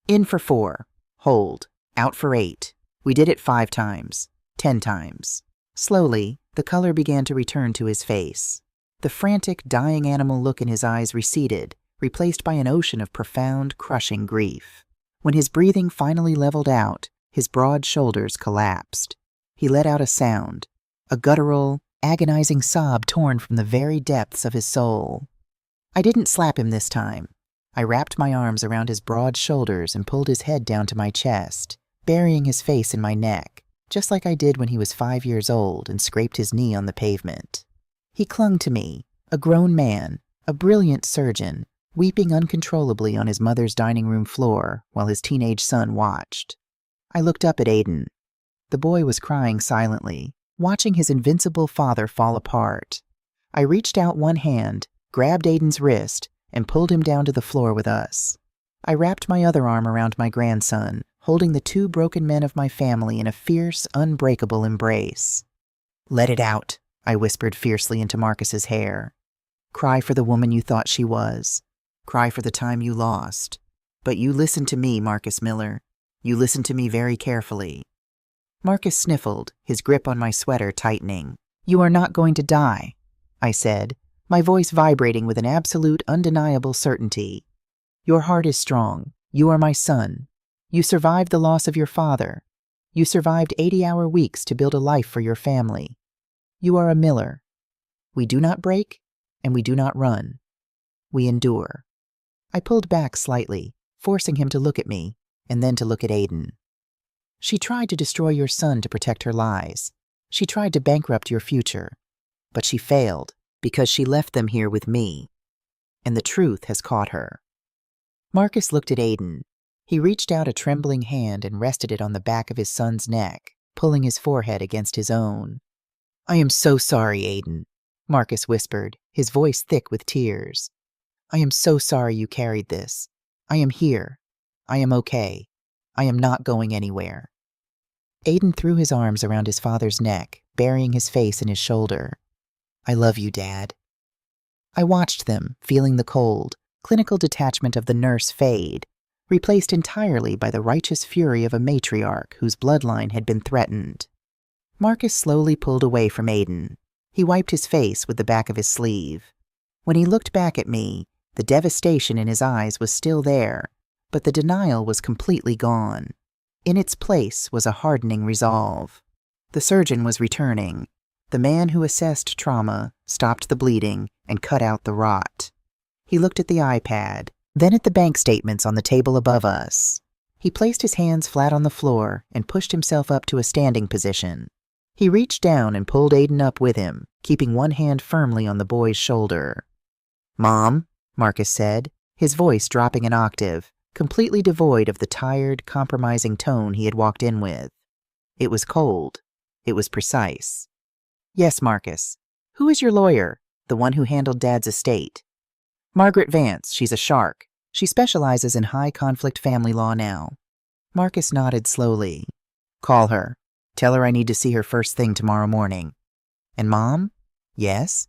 In for 4. Hold. Out for 8. We did it 5 times. 10 times. Slowly, the color began to return to his face. The frantic, dying animal look in his eyes receded, replaced by an ocean of profound, crushing grief. When his breathing finally leveled out, his broad shoulders collapsed. He let out a sound, a guttural, agonizing sob torn from the very depths of his soul. I didn't slap him this time. I wrapped my arms around his broad shoulders and pulled his head down to my chest, burying his face in my neck, just like I did when he was 5 years old and scraped his knee on the pavement. He clung to me, a grown man, a brilliant surgeon, weeping uncontrollably on his mother's dining room floor while his teenage son watched. I looked up at Aiden. The boy was crying silently, watching his invincible father fall apart. I reached out one hand, grabbed Aiden's wrist, and pulled him down to the floor with us. I wrapped my other arm around my grandson, holding the 2 broken men of my family in a fierce, unbreakable embrace. "Let it out," I whispered fiercely into Marcus's hair. "Cry for the woman you thought she was. Cry for the time you lost. But you listen to me, Marcus Miller. You listen to me very carefully." Marcus sniffled, his grip on my sweater tightening. "You are not going to die," I said, my voice vibrating with an absolute, undeniable certainty. "Your heart is strong. You are my son. You survived the loss of your father. You survived 80-hour weeks to build a life for your family. You are a Miller. We do not break, and we do not run. We endure." I pulled back slightly, forcing him to look at me, and then to look at Aiden. "She tried to destroy your son to protect her lies. She tried to bankrupt your future. But she failed because she left them here with me. And the truth has caught her." Marcus looked at Aiden. He reached out a trembling hand and rested it on the back of his son's neck, pulling his forehead against his own. "I am so sorry, Aiden," Marcus whispered, his voice thick with tears. "I am so sorry you carried this. I am here. I am okay. I am not going anywhere." Aiden threw his arms around his father's neck, burying his face in his shoulder. "I love you, Dad." I watched them, feeling the cold, clinical detachment of the nurse fade, replaced entirely by the righteous fury of a matriarch whose bloodline had been threatened. Marcus slowly pulled away from Aiden. He wiped his face with the back of his sleeve. When he looked back at me, the devastation in his eyes was still there, but the denial was completely gone. In its place was a hardening resolve. The surgeon was returning. The man who assessed trauma, stopped the bleeding, and cut out the rot. He looked at the iPad, then at the bank statements on the table above us. He placed his hands flat on the floor and pushed himself up to a standing position. He reached down and pulled Aiden up with him, keeping one hand firmly on the boy's shoulder. "Mom," Marcus said, his voice dropping an octave, completely devoid of the tired, compromising tone he had walked in with. It was cold. It was precise. "Yes, Marcus. Who is your lawyer? The one who handled Dad's estate?" "Margaret Vance. She's a shark. She specializes in high-conflict family law now." Marcus nodded slowly. "Call her. Tell her I need to see her first thing tomorrow morning." "And Mom?" "Yes?"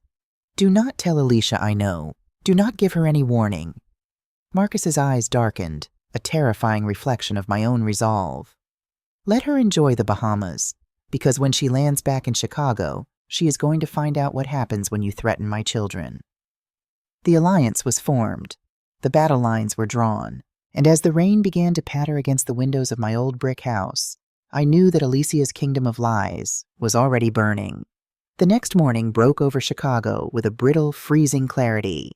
"Do not tell Alicia I know. Do not give her any warning." Marcus's eyes darkened, a terrifying reflection of my own resolve. "Let her enjoy the Bahamas, because when she lands back in Chicago, she is going to find out what happens when you threaten my children." The alliance was formed. The battle lines were drawn, and as the rain began to patter against the windows of my old brick house, I knew that Alicia's kingdom of lies was already burning. The next morning broke over Chicago with a brittle, freezing clarity.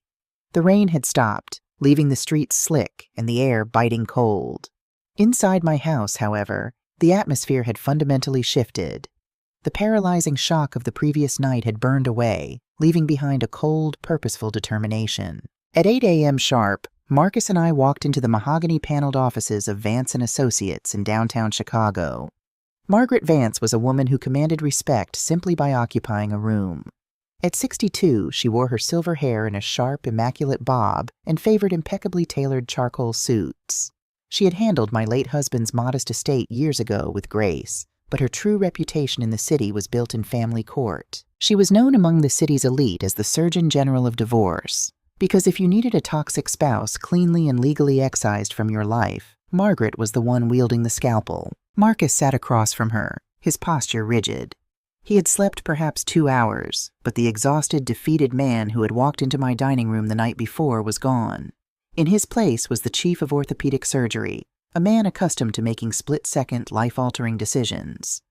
The rain had stopped, leaving the streets slick and the air biting cold. Inside my house, however, the atmosphere had fundamentally shifted. The paralyzing shock of the previous night had burned away, leaving behind a cold, purposeful determination. At 8 a.m. sharp, Marcus and I walked into the mahogany-paneled offices of Vance & Associates in downtown Chicago. Margaret Vance was a woman who commanded respect simply by occupying a room. At 62, she wore her silver hair in a sharp, immaculate bob and favored impeccably tailored charcoal suits. She had handled my late husband's modest estate years ago with grace, but her true reputation in the city was built in family court. She was known among the city's elite as the Surgeon General of Divorce, because if you needed a toxic spouse cleanly and legally excised from your life, Margaret was the one wielding the scalpel. Marcus sat across from her, his posture rigid. He had slept perhaps 2 hours, but the exhausted, defeated man who had walked into my dining room the night before was gone. In his place was the chief of orthopedic surgery, a man accustomed to making split-second, life-altering decisions.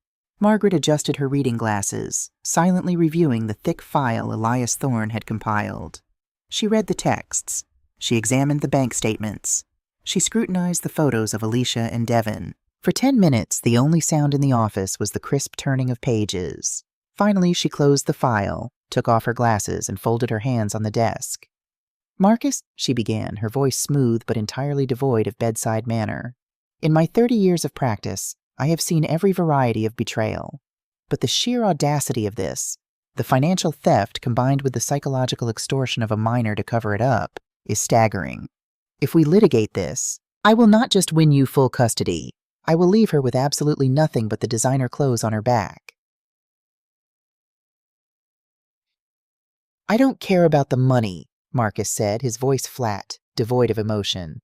Margaret adjusted her reading glasses, silently reviewing the thick file Elias Thorne had compiled. She read the texts. She examined the bank statements. She scrutinized the photos of Alicia and Devon. For 10 minutes, the only sound in the office was the crisp turning of pages. Finally, she closed the file, took off her glasses, and folded her hands on the desk. "Marcus," she began, her voice smooth but entirely devoid of bedside manner. "In my 30 years of practice, I have seen every variety of betrayal. But the sheer audacity of this, the financial theft combined with the psychological extortion of a minor to cover it up, is staggering. If we litigate this, I will not just win you full custody, I will leave her with absolutely nothing but the designer clothes on her back." "I don't care about the money," Marcus said, his voice flat, devoid of emotion.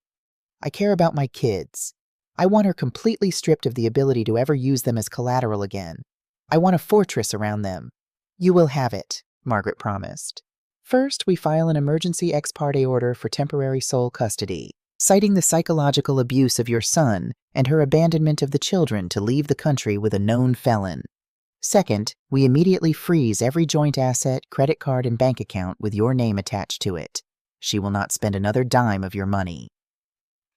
"I care about my kids. I want her completely stripped of the ability to ever use them as collateral again. I want a fortress around them." "You will have it," Margaret promised. "First, we file an emergency ex parte order for temporary sole custody, citing the psychological abuse of your son and her abandonment of the children to leave the country with a known felon. Second, we immediately freeze every joint asset, credit card, and bank account with your name attached to it. She will not spend another dime of your money."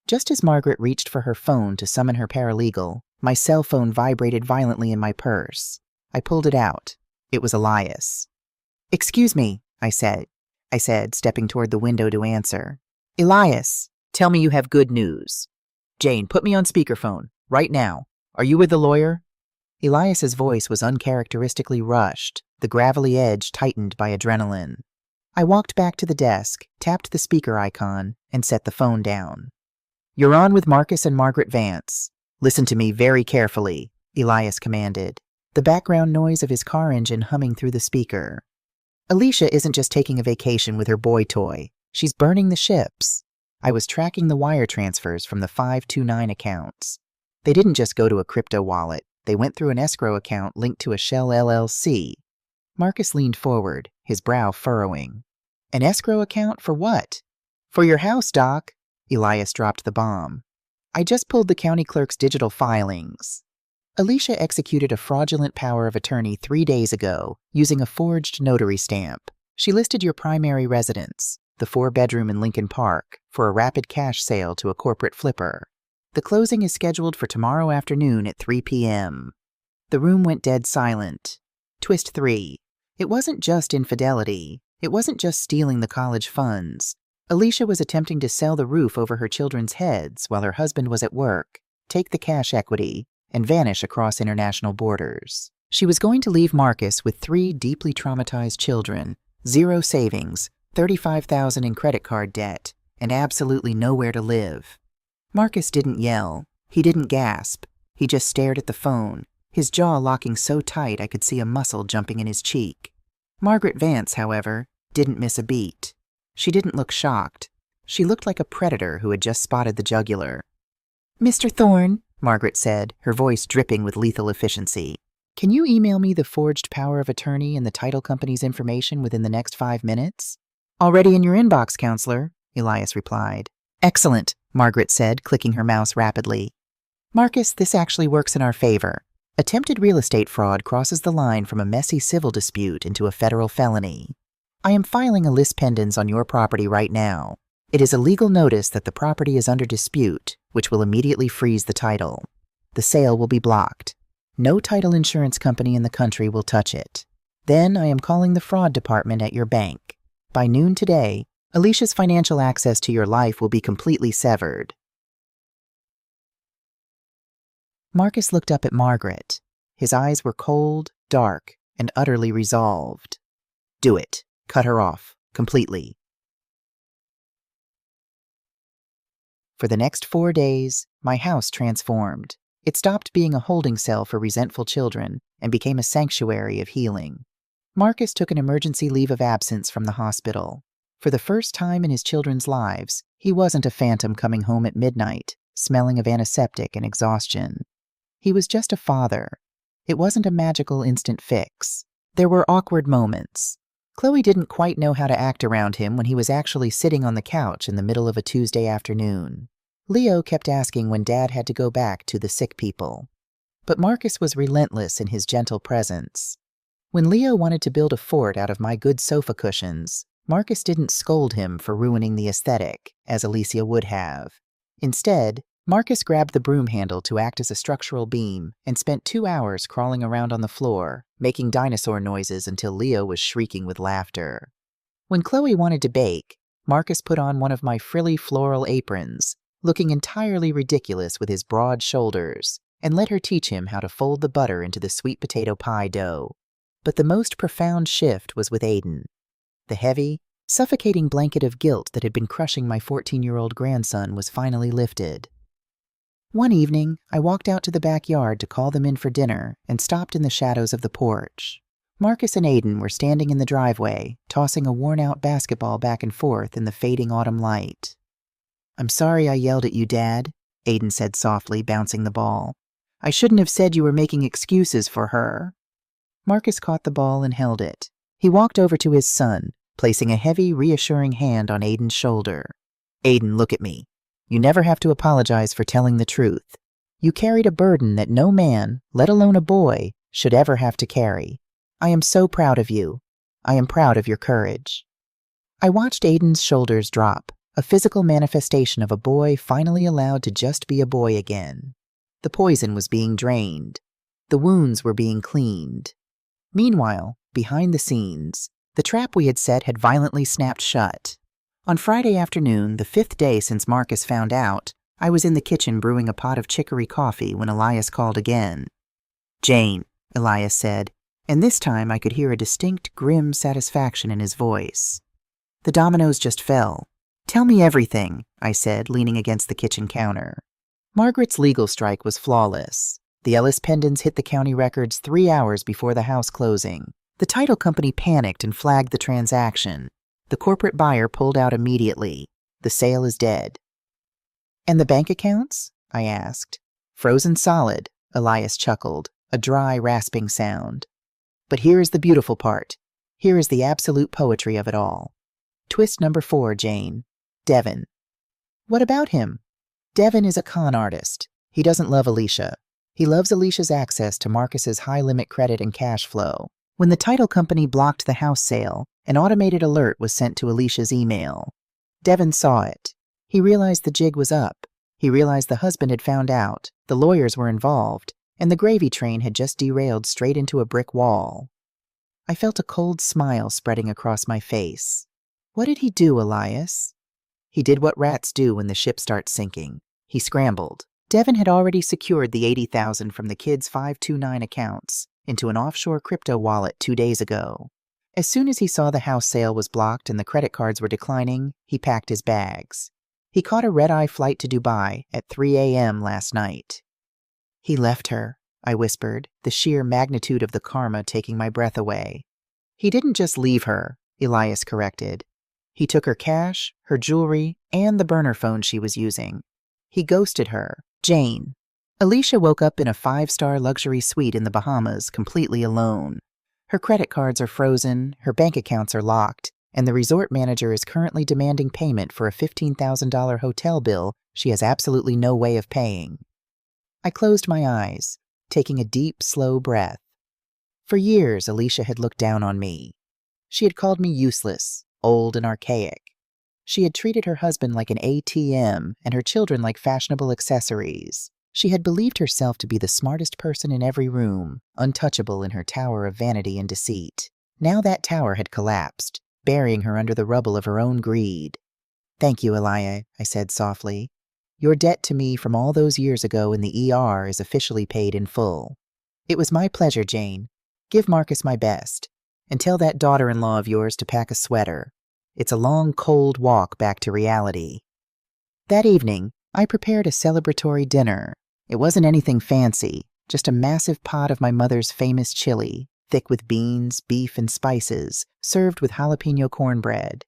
Just as Margaret reached for her phone to summon her paralegal, my cell phone vibrated violently in my purse. I pulled it out. It was Elias. "Excuse me," I said, stepping toward the window to answer. "Elias, tell me you have good news." "Jane, put me on speakerphone, right now. Are you with the lawyer?" Elias's voice was uncharacteristically rushed, the gravelly edge tightened by adrenaline. I walked back to the desk, tapped the speaker icon, and set the phone down. "You're on with Marcus and Margaret Vance. Listen to me very carefully," Elias commanded, the background noise of his car engine humming through the speaker. "Alicia isn't just taking a vacation with her boy toy. She's burning the ships." I was tracking the wire transfers from the 529 accounts. They didn't just go to a crypto wallet. They went through an escrow account linked to a Shell LLC. Marcus leaned forward, his brow furrowing. "An escrow account for what?" "For your house, Doc." Elias dropped the bomb. "I just pulled the county clerk's digital filings. Alicia executed a fraudulent power of attorney 3 days ago using a forged notary stamp. She listed your primary residence, the 4-bedroom in Lincoln Park, for a rapid cash sale to a corporate flipper. The closing is scheduled for tomorrow afternoon at 3 p.m. The room went dead silent. Twist 3. It wasn't just infidelity. It wasn't just stealing the college funds. Alicia was attempting to sell the roof over her children's heads while her husband was at work, take the cash equity, and vanish across international borders. She was going to leave Marcus with 3 deeply traumatized children, 0 savings, $35,000 in credit card debt, and absolutely nowhere to live. Marcus didn't yell. He didn't gasp. He just stared at the phone, his jaw locking so tight I could see a muscle jumping in his cheek. Margaret Vance, however, didn't miss a beat. She didn't look shocked. She looked like a predator who had just spotted the jugular. "Mr. Thorne," Margaret said, her voice dripping with lethal efficiency, "can you email me the forged power of attorney and the title company's information within the next 5 minutes?" "Already in your inbox, counselor," Elias replied. "Excellent," Margaret said, clicking her mouse rapidly. "Marcus, this actually works in our favor. Attempted real estate fraud crosses the line from a messy civil dispute into a federal felony. I am filing a lis pendens on your property right now. It is a legal notice that the property is under dispute, which will immediately freeze the title. The sale will be blocked. No title insurance company in the country will touch it. Then I am calling the fraud department at your bank. By noon today, Alicia's financial access to your life will be completely severed." Marcus looked up at Margaret. His eyes were cold, dark, and utterly resolved. Do it. Cut her off. Completely. For the next 4 days, my house transformed. It stopped being a holding cell for resentful children and became a sanctuary of healing. Marcus took an emergency leave of absence from the hospital. For the first time in his children's lives, he wasn't a phantom coming home at midnight, smelling of antiseptic and exhaustion. He was just a father. It wasn't a magical instant fix. There were awkward moments. Chloe didn't quite know how to act around him when he was actually sitting on the couch in the middle of a Tuesday afternoon. Leo kept asking when Dad had to go back to the sick people. But Marcus was relentless in his gentle presence. When Leo wanted to build a fort out of my good sofa cushions, Marcus didn't scold him for ruining the aesthetic, as Alicia would have. Instead, Marcus grabbed the broom handle to act as a structural beam and spent 2 hours crawling around on the floor, making dinosaur noises until Leo was shrieking with laughter. When Chloe wanted to bake, Marcus put on one of my frilly floral aprons, looking entirely ridiculous with his broad shoulders, and let her teach him how to fold the butter into the sweet potato pie dough. But the most profound shift was with Aiden. The heavy, suffocating blanket of guilt that had been crushing my 14-year-old grandson was finally lifted. One evening, I walked out to the backyard to call them in for dinner and stopped in the shadows of the porch. Marcus and Aiden were standing in the driveway, tossing a worn-out basketball back and forth in the fading autumn light. "I'm sorry I yelled at you, Dad," Aiden said softly, bouncing the ball. "I shouldn't have said you were making excuses for her." Marcus caught the ball and held it. He walked over to his son, placing a heavy, reassuring hand on Aiden's shoulder. "Aiden, look at me. You never have to apologize for telling the truth. You carried a burden that no man, let alone a boy, should ever have to carry. I am so proud of you. I am proud of your courage." I watched Aiden's shoulders drop, a physical manifestation of a boy finally allowed to just be a boy again. The poison was being drained. The wounds were being cleaned. Meanwhile, behind the scenes, the trap we had set had violently snapped shut. On Friday afternoon, the 5th day since Marcus found out, I was in the kitchen brewing a pot of chicory coffee when Elias called again. "Jane," Elias said, and this time I could hear a distinct, grim satisfaction in his voice. "The dominoes just fell. Tell me everything," I said, leaning against the kitchen counter. Margaret's legal strike was flawless. The Ellis pendants hit the county records 3 hours before the house closing. The title company panicked and flagged the transaction. The corporate buyer pulled out immediately. The sale is dead. "And the bank accounts?" I asked. "Frozen solid," Elias chuckled, a dry, rasping sound. "But here is the beautiful part. Here is the absolute poetry of it all. Twist number 4, Jane. Devin." "What about him?" "Devin is a con artist. He doesn't love Alicia. He loves Alicia's access to Marcus's high-limit credit and cash flow. When the title company blocked the house sale, an automated alert was sent to Alicia's email. Devin saw it. He realized the jig was up. He realized the husband had found out, the lawyers were involved, and the gravy train had just derailed straight into a brick wall. I felt a cold smile spreading across my face. "What did he do, Elias?" "He did what rats do when the ship starts sinking. He scrambled." Devin had already secured the $80,000 from the kids' 529 accounts into an offshore crypto wallet 2 days ago. As soon as he saw the house sale was blocked and the credit cards were declining, he packed his bags. He caught a red-eye flight to Dubai at 3 a.m. last night. "He left her," I whispered, the sheer magnitude of the karma taking my breath away. "He didn't just leave her," Elias corrected. "He took her cash, her jewelry, and the burner phone she was using. He ghosted her, Jane." Alicia woke up in a 5-star luxury suite in the Bahamas, completely alone. Her credit cards are frozen, her bank accounts are locked, and the resort manager is currently demanding payment for a $15,000 hotel bill she has absolutely no way of paying. I closed my eyes, taking a deep, slow breath. For years, Alicia had looked down on me. She had called me useless, old and archaic. She had treated her husband like an ATM and her children like fashionable accessories. She had believed herself to be the smartest person in every room, untouchable in her tower of vanity and deceit. Now that tower had collapsed, burying her under the rubble of her own greed. "Thank you, Elia," I said softly. "Your debt to me from all those years ago in the ER is officially paid in full." "It was my pleasure, Jane. Give Marcus my best. And tell that daughter-in-law of yours to pack a sweater. It's a long, cold walk back to reality. That evening, I prepared a celebratory dinner. It wasn't anything fancy, just a massive pot of my mother's famous chili, thick with beans, beef, and spices, served with jalapeno cornbread.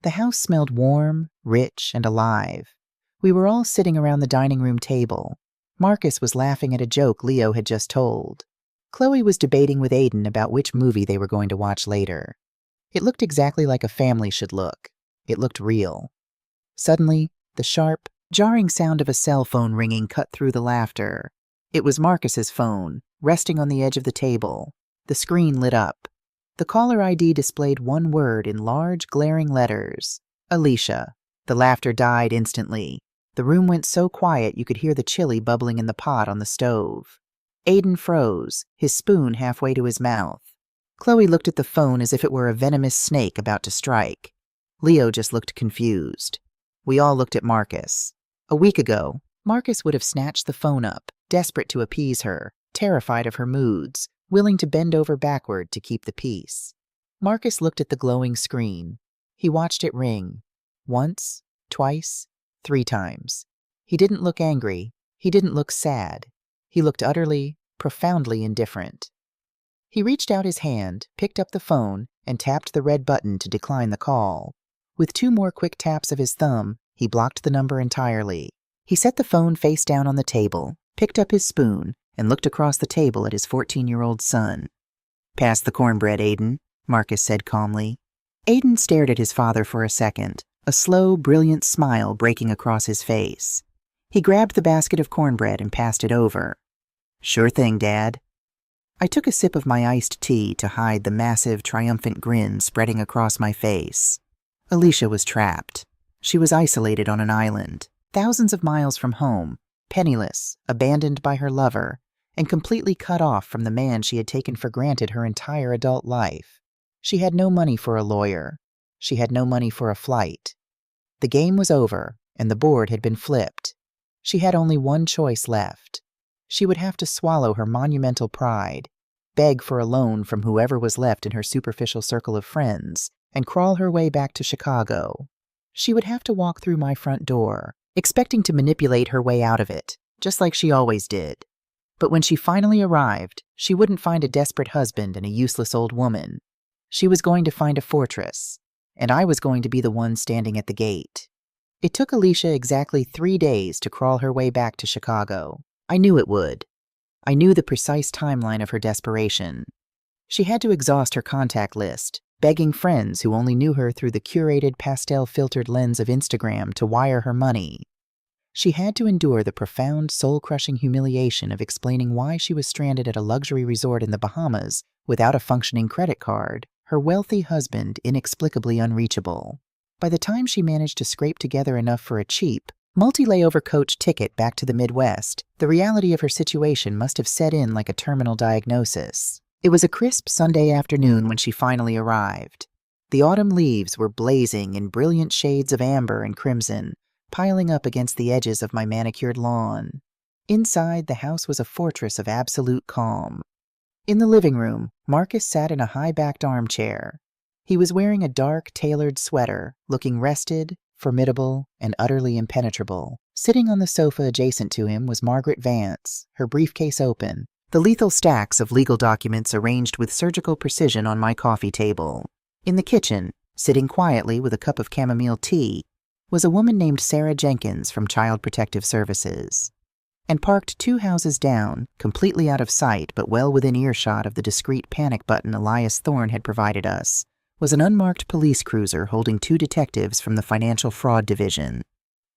The house smelled warm, rich, and alive. We were all sitting around the dining room table. Marcus was laughing at a joke Leo had just told. Chloe was debating with Aiden about which movie they were going to watch later. It looked exactly like a family should look. It looked real. Suddenly, the sharp, jarring sound of a cell phone ringing cut through the laughter. It was Marcus's phone, resting on the edge of the table. The screen lit up. The caller ID displayed one word in large, glaring letters. Alicia. The laughter died instantly. The room went so quiet you could hear the chili bubbling in the pot on the stove. Aiden froze, his spoon halfway to his mouth. Chloe looked at the phone as if it were a venomous snake about to strike. Leo just looked confused. We all looked at Marcus. A week ago, Marcus would have snatched the phone up, desperate to appease her, terrified of her moods, willing to bend over backward to keep the peace. Marcus looked at the glowing screen. He watched it ring. Once, twice, 3 times. He didn't look angry. He didn't look sad. He looked utterly, profoundly indifferent. He reached out his hand, picked up the phone, and tapped the red button to decline the call. With 2 more quick taps of his thumb, he blocked the number entirely. He set the phone face down on the table, picked up his spoon, and looked across the table at his 14-year-old son. "Pass the cornbread, Aiden," Marcus said calmly. Aiden stared at his father for a second, a slow, brilliant smile breaking across his face. He grabbed the basket of cornbread and passed it over. "Sure thing, Dad." I took a sip of my iced tea to hide the massive, triumphant grin spreading across my face. Alicia was trapped. She was isolated on an island, thousands of miles from home, penniless, abandoned by her lover, and completely cut off from the man she had taken for granted her entire adult life. She had no money for a lawyer. She had no money for a flight. The game was over, and the board had been flipped. She had only one choice left. She would have to swallow her monumental pride, beg for a loan from whoever was left in her superficial circle of friends, and crawl her way back to Chicago. She would have to walk through my front door, expecting to manipulate her way out of it, just like she always did. But when she finally arrived, she wouldn't find a desperate husband and a useless old woman. She was going to find a fortress, and I was going to be the one standing at the gate. It took Alicia exactly 3 days to crawl her way back to Chicago. I knew it would. I knew the precise timeline of her desperation. She had to exhaust her contact list, begging friends who only knew her through the curated pastel-filtered lens of Instagram to wire her money. She had to endure the profound, soul-crushing humiliation of explaining why she was stranded at a luxury resort in the Bahamas without a functioning credit card, her wealthy husband inexplicably unreachable. By the time she managed to scrape together enough for a cheap, multi-layover coach ticket back to the Midwest, the reality of her situation must have set in like a terminal diagnosis. It was a crisp Sunday afternoon when she finally arrived. The autumn leaves were blazing in brilliant shades of amber and crimson, piling up against the edges of my manicured lawn. Inside, the house was a fortress of absolute calm. In the living room, Marcus sat in a high-backed armchair. He was wearing a dark, tailored sweater, looking rested, formidable, and utterly impenetrable. Sitting on the sofa adjacent to him was Margaret Vance, her briefcase open, the lethal stacks of legal documents arranged with surgical precision on my coffee table. In the kitchen, sitting quietly with a cup of chamomile tea, was a woman named Sarah Jenkins from Child Protective Services. And parked 2 houses down, completely out of sight but well within earshot of the discreet panic button Elias Thorne had provided us, was an unmarked police cruiser holding 2 detectives from the Financial Fraud Division.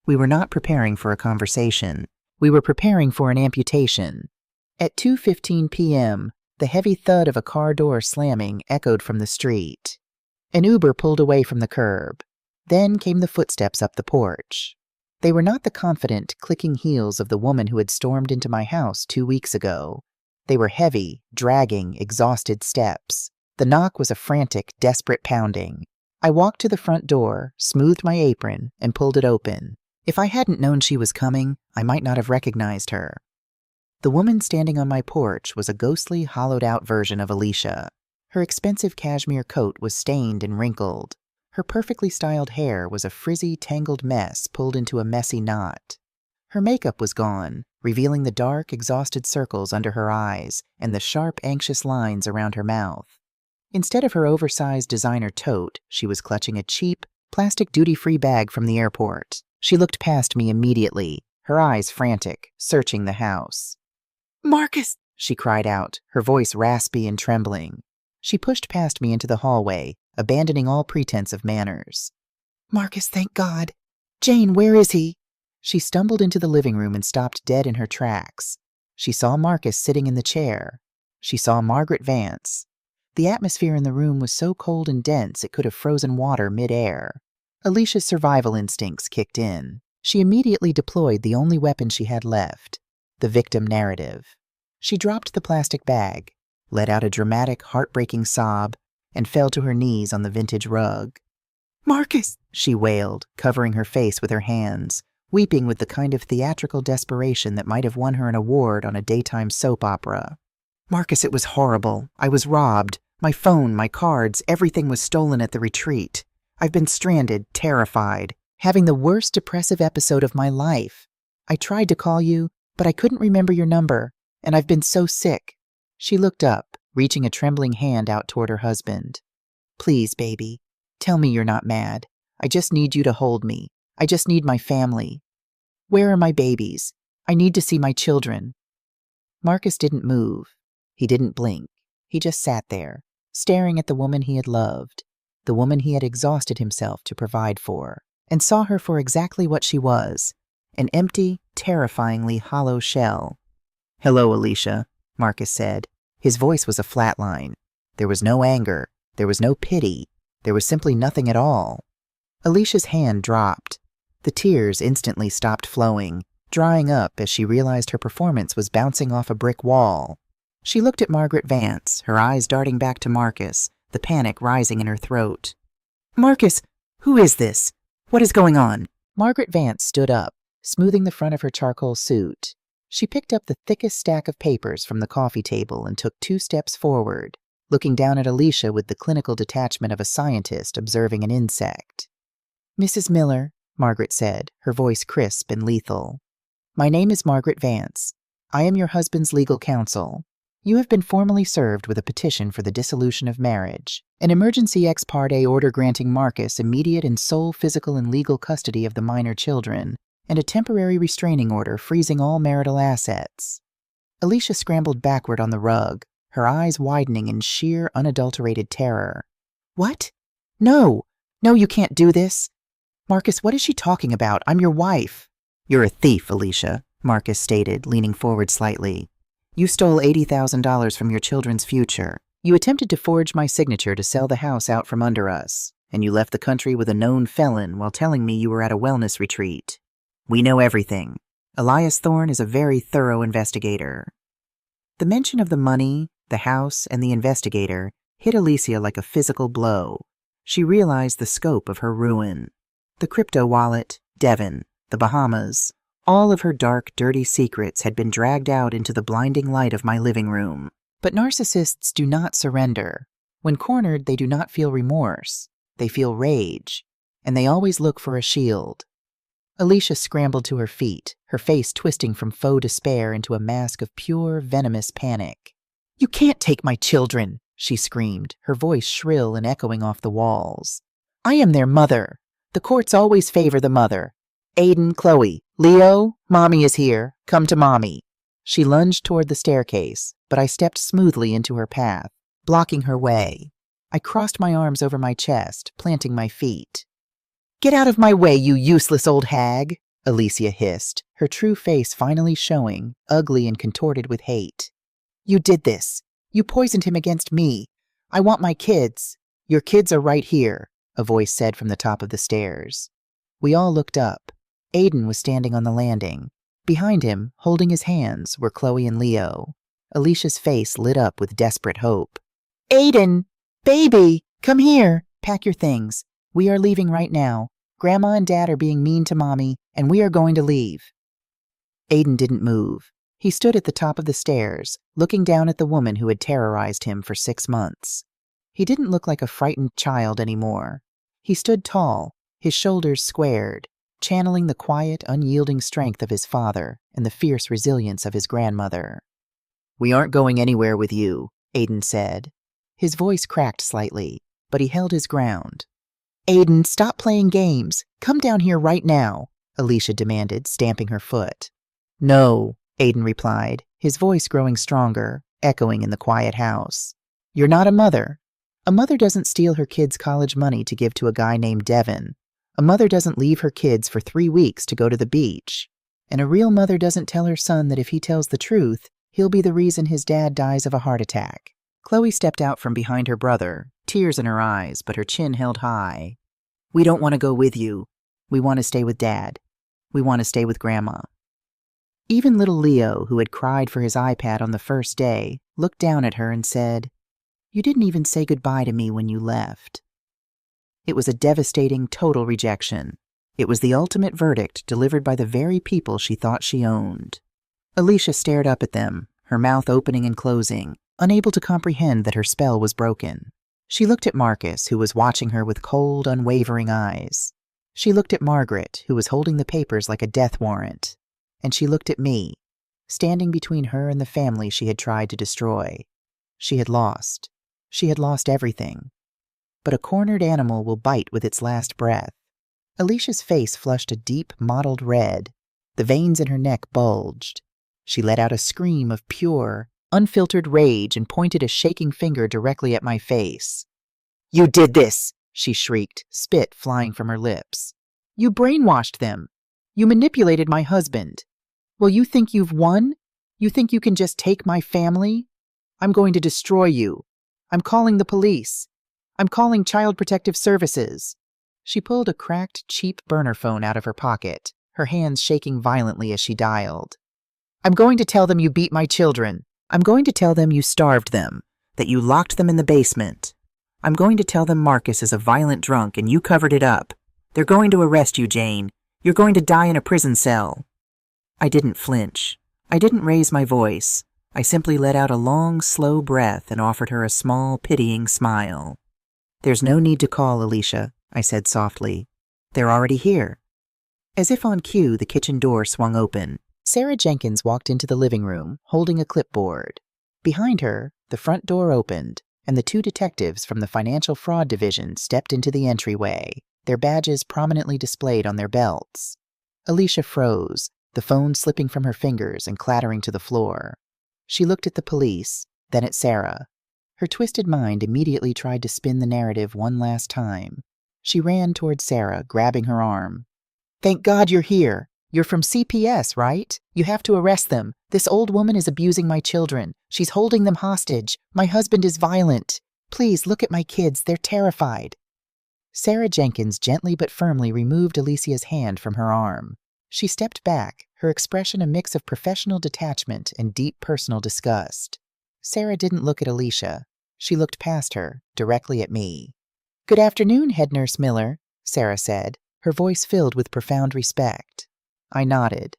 We were not preparing for a conversation. We were preparing for an amputation. At 2:15 p.m., the heavy thud of a car door slamming echoed from the street. An Uber pulled away from the curb. Then came the footsteps up the porch. They were not the confident, clicking heels of the woman who had stormed into my house 2 weeks ago. They were heavy, dragging, exhausted steps. The knock was a frantic, desperate pounding. I walked to the front door, smoothed my apron, and pulled it open. If I hadn't known she was coming, I might not have recognized her. The woman standing on my porch was a ghostly, hollowed-out version of Alicia. Her expensive cashmere coat was stained and wrinkled. Her perfectly styled hair was a frizzy, tangled mess pulled into a messy knot. Her makeup was gone, revealing the dark, exhausted circles under her eyes and the sharp, anxious lines around her mouth. Instead of her oversized designer tote, she was clutching a cheap, plastic duty-free bag from the airport. She looked past me immediately, her eyes frantic, searching the house. "Marcus!" she cried out, her voice raspy and trembling. She pushed past me into the hallway, abandoning all pretense of manners. "Marcus, thank God! Jane, where is he?" She stumbled into the living room and stopped dead in her tracks. She saw Marcus sitting in the chair. She saw Margaret Vance. The atmosphere in the room was so cold and dense it could have frozen water mid-air. Alicia's survival instincts kicked in. She immediately deployed the only weapon she had left, the victim narrative. She dropped the plastic bag, let out a dramatic, heartbreaking sob, and fell to her knees on the vintage rug. "Marcus!" she wailed, covering her face with her hands, weeping with the kind of theatrical desperation that might have won her an award on a daytime soap opera. "Marcus, it was horrible. I was robbed. My phone, my cards, everything was stolen at the retreat. I've been stranded, terrified, having the worst depressive episode of my life. I tried to call you, but I couldn't remember your number, and I've been so sick." She looked up, reaching a trembling hand out toward her husband. "Please, baby, tell me you're not mad. I just need you to hold me. I just need my family. Where are my babies? I need to see my children." Marcus didn't move. He didn't blink. He just sat there, staring at the woman he had loved, the woman he had exhausted himself to provide for, and saw her for exactly what she was, an empty, terrifyingly hollow shell. "Hello, Alicia," Marcus said. His voice was a flat line. There was no anger. There was no pity. There was simply nothing at all. Alicia's hand dropped. The tears instantly stopped flowing, drying up as she realized her performance was bouncing off a brick wall. She looked at Margaret Vance, her eyes darting back to Marcus, the panic rising in her throat. "Marcus, who is this? What is going on?" Margaret Vance stood up, smoothing the front of her charcoal suit. She picked up the thickest stack of papers from the coffee table and took 2 steps forward, looking down at Alicia with the clinical detachment of a scientist observing an insect. "Mrs. Miller," Margaret said, her voice crisp and lethal. "My name is Margaret Vance. I am your husband's legal counsel. You have been formally served with a petition for the dissolution of marriage, an emergency ex parte order granting Marcus immediate and sole physical and legal custody of the minor children, and a temporary restraining order freezing all marital assets." Alicia scrambled backward on the rug, her eyes widening in sheer, unadulterated terror. "What? No! No, you can't do this! Marcus, what is she talking about? I'm your wife." "You're a thief, Alicia," Marcus stated, leaning forward slightly. "You stole $80,000 from your children's future. You attempted to forge my signature to sell the house out from under us, and you left the country with a known felon while telling me you were at a wellness retreat. We know everything. Elias Thorne is a very thorough investigator." The mention of the money, the house, and the investigator hit Alicia like a physical blow. She realized the scope of her ruin. The crypto wallet, Devon, the Bahamas, all of her dark, dirty secrets had been dragged out into the blinding light of my living room. But narcissists do not surrender. When cornered, they do not feel remorse. They feel rage, and they always look for a shield. Alicia scrambled to her feet, her face twisting from faux despair into a mask of pure, venomous panic. "You can't take my children," she screamed, her voice shrill and echoing off the walls. "I am their mother. The courts always favor the mother. Aiden, Chloe, Leo, Mommy is here. Come to Mommy." She lunged toward the staircase, but I stepped smoothly into her path, blocking her way. I crossed my arms over my chest, planting my feet. "Get out of my way, you useless old hag," Alicia hissed, her true face finally showing, ugly and contorted with hate. "You did this. You poisoned him against me. I want my kids. Your kids are right here," a voice said from the top of the stairs. We all looked up. Aiden was standing on the landing. Behind him, holding his hands, were Chloe and Leo. Alicia's face lit up with desperate hope. "Aiden! Baby! Come here! Pack your things. We are leaving right now. Grandma and Dad are being mean to Mommy, and we are going to leave." Aiden didn't move. He stood at the top of the stairs, looking down at the woman who had terrorized him for 6 months. He didn't look like a frightened child anymore. He stood tall, his shoulders squared, channeling the quiet, unyielding strength of his father and the fierce resilience of his grandmother. "We aren't going anywhere with you," Aiden said. His voice cracked slightly, but he held his ground. "Aiden, stop playing games. Come down here right now," Alicia demanded, stamping her foot. "No," Aiden replied, his voice growing stronger, echoing in the quiet house. "You're not a mother. A mother doesn't steal her kids' college money to give to a guy named Devin. A mother doesn't leave her kids for 3 weeks to go to the beach. And a real mother doesn't tell her son that if he tells the truth, he'll be the reason his dad dies of a heart attack." Chloe stepped out from behind her brother, tears in her eyes, but her chin held high. "We don't want to go with you. We want to stay with Dad. We want to stay with Grandma." Even little Leo, who had cried for his iPad on the first day, looked down at her and said, "You didn't even say goodbye to me when you left." It was a devastating, total rejection. It was the ultimate verdict delivered by the very people she thought she owned. Alicia stared up at them, her mouth opening and closing, unable to comprehend that her spell was broken. She looked at Marcus, who was watching her with cold, unwavering eyes. She looked at Margaret, who was holding the papers like a death warrant. And she looked at me, standing between her and the family she had tried to destroy. She had lost. She had lost everything. But a cornered animal will bite with its last breath. Alicia's face flushed a deep, mottled red. The veins in her neck bulged. She let out a scream of pure, unfiltered rage and pointed a shaking finger directly at my face. "You did this!" she shrieked, spit flying from her lips. "You brainwashed them. You manipulated my husband. Well, you think you've won? You think you can just take my family? I'm going to destroy you. I'm calling the police. I'm calling Child Protective Services." She pulled a cracked, cheap burner phone out of her pocket, her hands shaking violently as she dialed. "I'm going to tell them you beat my children. I'm going to tell them you starved them, that you locked them in the basement. I'm going to tell them Marcus is a violent drunk and you covered it up. They're going to arrest you, Jane. You're going to die in a prison cell." I didn't flinch. I didn't raise my voice. I simply let out a long, slow breath and offered her a small, pitying smile. "There's no need to call, Alicia," I said softly. "They're already here." As if on cue, the kitchen door swung open. Sarah Jenkins walked into the living room, holding a clipboard. Behind her, the front door opened, and the 2 detectives from the Financial Fraud Division stepped into the entryway, their badges prominently displayed on their belts. Alicia froze, the phone slipping from her fingers and clattering to the floor. She looked at the police, then at Sarah. Her twisted mind immediately tried to spin the narrative one last time. She ran toward Sarah, grabbing her arm. "Thank God you're here. You're from CPS, right? You have to arrest them. This old woman is abusing my children. She's holding them hostage. My husband is violent. Please look at my kids. They're terrified." Sarah Jenkins gently but firmly removed Alicia's hand from her arm. She stepped back, her expression a mix of professional detachment and deep personal disgust. Sarah didn't look at Alicia. She looked past her, directly at me. "Good afternoon, Head Nurse Miller," Sarah said, her voice filled with profound respect. I nodded.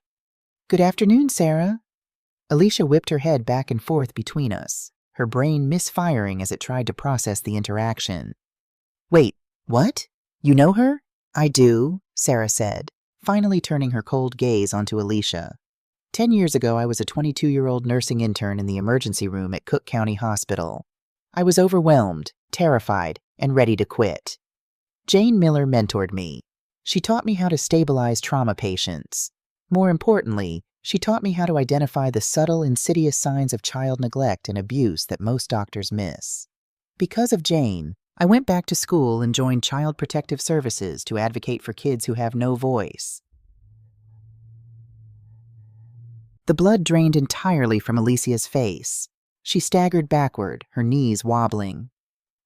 "Good afternoon, Sarah." Alicia whipped her head back and forth between us, her brain misfiring as it tried to process the interaction. "Wait, what? You know her?" "I do," Sarah said, finally turning her cold gaze onto Alicia. 10 years ago, I was a 22-year-old nursing intern in the emergency room at Cook County Hospital. I was overwhelmed, terrified, and ready to quit. Jane Miller mentored me. She taught me how to stabilize trauma patients. More importantly, she taught me how to identify the subtle, insidious signs of child neglect and abuse that most doctors miss. Because of Jane, I went back to school and joined Child Protective Services to advocate for kids who have no voice. The blood drained entirely from Alicia's face. She staggered backward, her knees wobbling.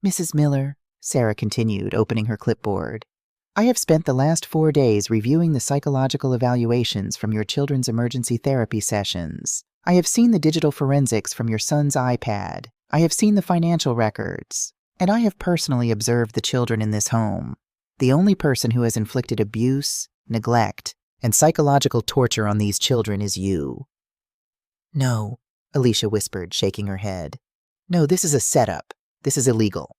"Mrs. Miller," Sarah continued, opening her clipboard, "I have spent the last 4 days reviewing the psychological evaluations from your children's emergency therapy sessions. I have seen the digital forensics from your son's iPad. I have seen the financial records. And I have personally observed the children in this home. The only person who has inflicted abuse, neglect, and psychological torture on these children is you." "No," Alicia whispered, shaking her head. "No, this is a setup. This is illegal.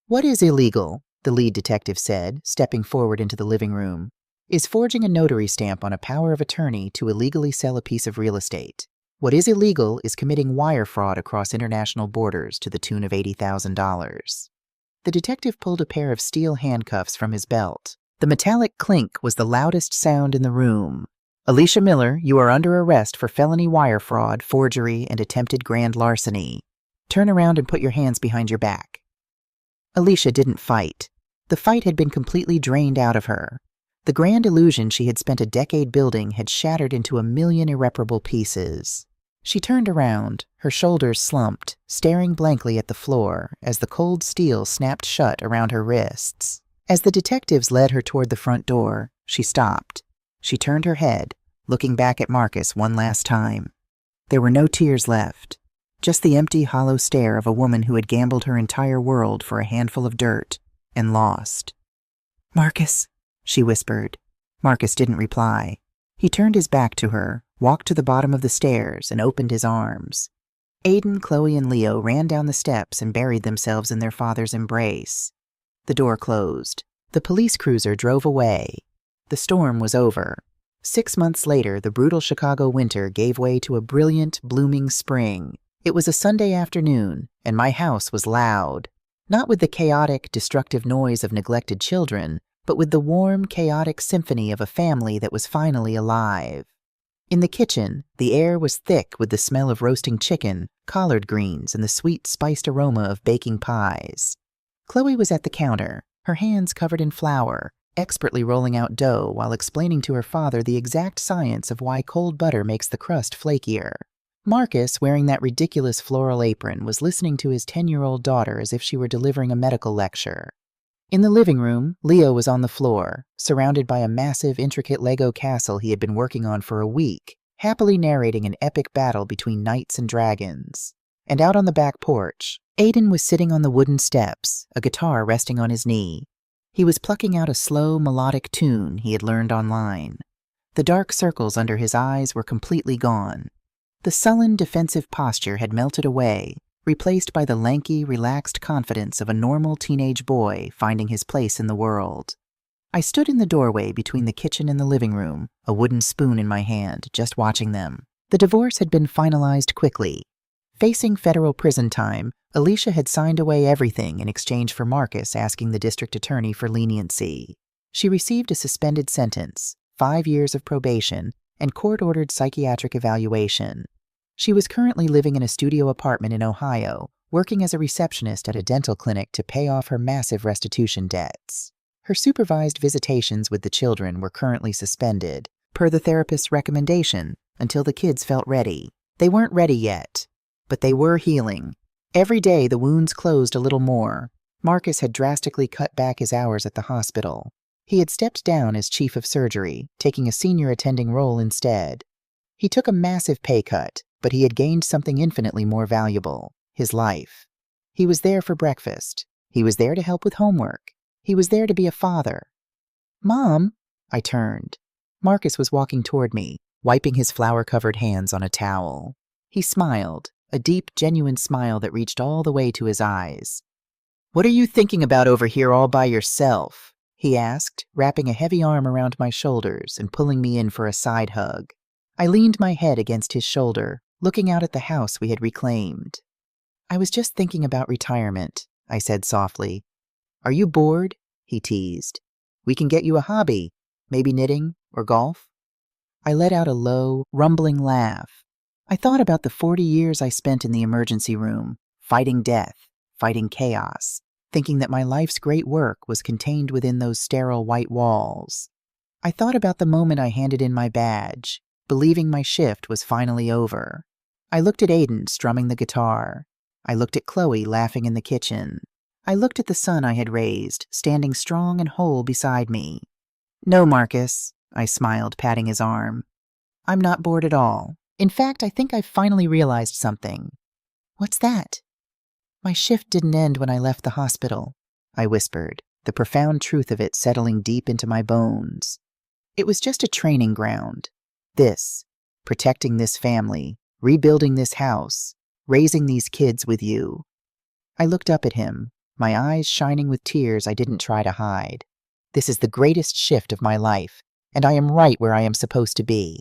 "What is illegal," the lead detective said, stepping forward into the living room, "is forging a notary stamp on a power of attorney to illegally sell a piece of real estate. What is illegal is committing wire fraud across international borders to the tune of $80,000. The detective pulled a pair of steel handcuffs from his belt. The metallic clink was the loudest sound in the room. "Alicia Miller, you are under arrest for felony wire fraud, forgery, and attempted grand larceny. Turn around and put your hands behind your back." Alicia didn't fight. The fight had been completely drained out of her. The grand illusion she had spent a decade building had shattered into a million irreparable pieces. She turned around, her shoulders slumped, staring blankly at the floor as the cold steel snapped shut around her wrists. As the detectives led her toward the front door, she stopped. She turned her head, looking back at Marcus one last time. There were no tears left, just the empty, hollow stare of a woman who had gambled her entire world for a handful of dirt and lost. "Marcus," she whispered. Marcus didn't reply. He turned his back to her, walked to the bottom of the stairs, and opened his arms. Aiden, Chloe, and Leo ran down the steps and buried themselves in their father's embrace. The door closed. The police cruiser drove away. The storm was over. 6 months later, the brutal Chicago winter gave way to a brilliant, blooming spring. It was a Sunday afternoon, and my house was loud. Not with the chaotic, destructive noise of neglected children, but with the warm, chaotic symphony of a family that was finally alive. In the kitchen, the air was thick with the smell of roasting chicken, collard greens, and the sweet, spiced aroma of baking pies. Chloe was at the counter, her hands covered in flour, expertly rolling out dough while explaining to her father the exact science of why cold butter makes the crust flakier. Marcus, wearing that ridiculous floral apron, was listening to his 10-year-old daughter as if she were delivering a medical lecture. In the living room, Leo was on the floor, surrounded by a massive, intricate Lego castle he had been working on for a week, happily narrating an epic battle between knights and dragons. And out on the back porch, Aiden was sitting on the wooden steps, a guitar resting on his knee. He was plucking out a slow, melodic tune he had learned online. The dark circles under his eyes were completely gone. The sullen, defensive posture had melted away, replaced by the lanky, relaxed confidence of a normal teenage boy finding his place in the world. I stood in the doorway between the kitchen and the living room, a wooden spoon in my hand, just watching them. The divorce had been finalized quickly. Facing federal prison time, Alicia had signed away everything in exchange for Marcus asking the district attorney for leniency. She received a suspended sentence, 5 years of probation, and court-ordered psychiatric evaluation. She was currently living in a studio apartment in Ohio, working as a receptionist at a dental clinic to pay off her massive restitution debts. Her supervised visitations with the children were currently suspended, per the therapist's recommendation, until the kids felt ready. They weren't ready yet, but they were healing. Every day the wounds closed a little more. Marcus had drastically cut back his hours at the hospital. He had stepped down as chief of surgery, taking a senior attending role instead. He took a massive pay cut, but he had gained something infinitely more valuable, his life. He was there for breakfast. He was there to help with homework. He was there to be a father. "Mom," I turned. Marcus was walking toward me, wiping his flour-covered hands on a towel. He smiled, a deep, genuine smile that reached all the way to his eyes. "What are you thinking about over here all by yourself?" he asked, wrapping a heavy arm around my shoulders and pulling me in for a side hug. I leaned my head against his shoulder, looking out at the house we had reclaimed. "I was just thinking about retirement," I said softly. "Are you bored?" he teased. "We can get you a hobby, maybe knitting or golf." I let out a low, rumbling laugh. I thought about the 40 years I spent in the emergency room, fighting death, fighting chaos, thinking that my life's great work was contained within those sterile white walls. I thought about the moment I handed in my badge, believing my shift was finally over. I looked at Aiden strumming the guitar. I looked at Chloe laughing in the kitchen. I looked at the son I had raised, standing strong and whole beside me. "No, Marcus," I smiled, patting his arm. "I'm not bored at all. In fact, I think I've finally realized something." "What's that?" "My shift didn't end when I left the hospital," I whispered, the profound truth of it settling deep into my bones. "It was just a training ground. This, protecting this family, rebuilding this house, raising these kids with you." I looked up at him, my eyes shining with tears I didn't try to hide. This is the greatest shift of my life, and I am right where I am supposed to be.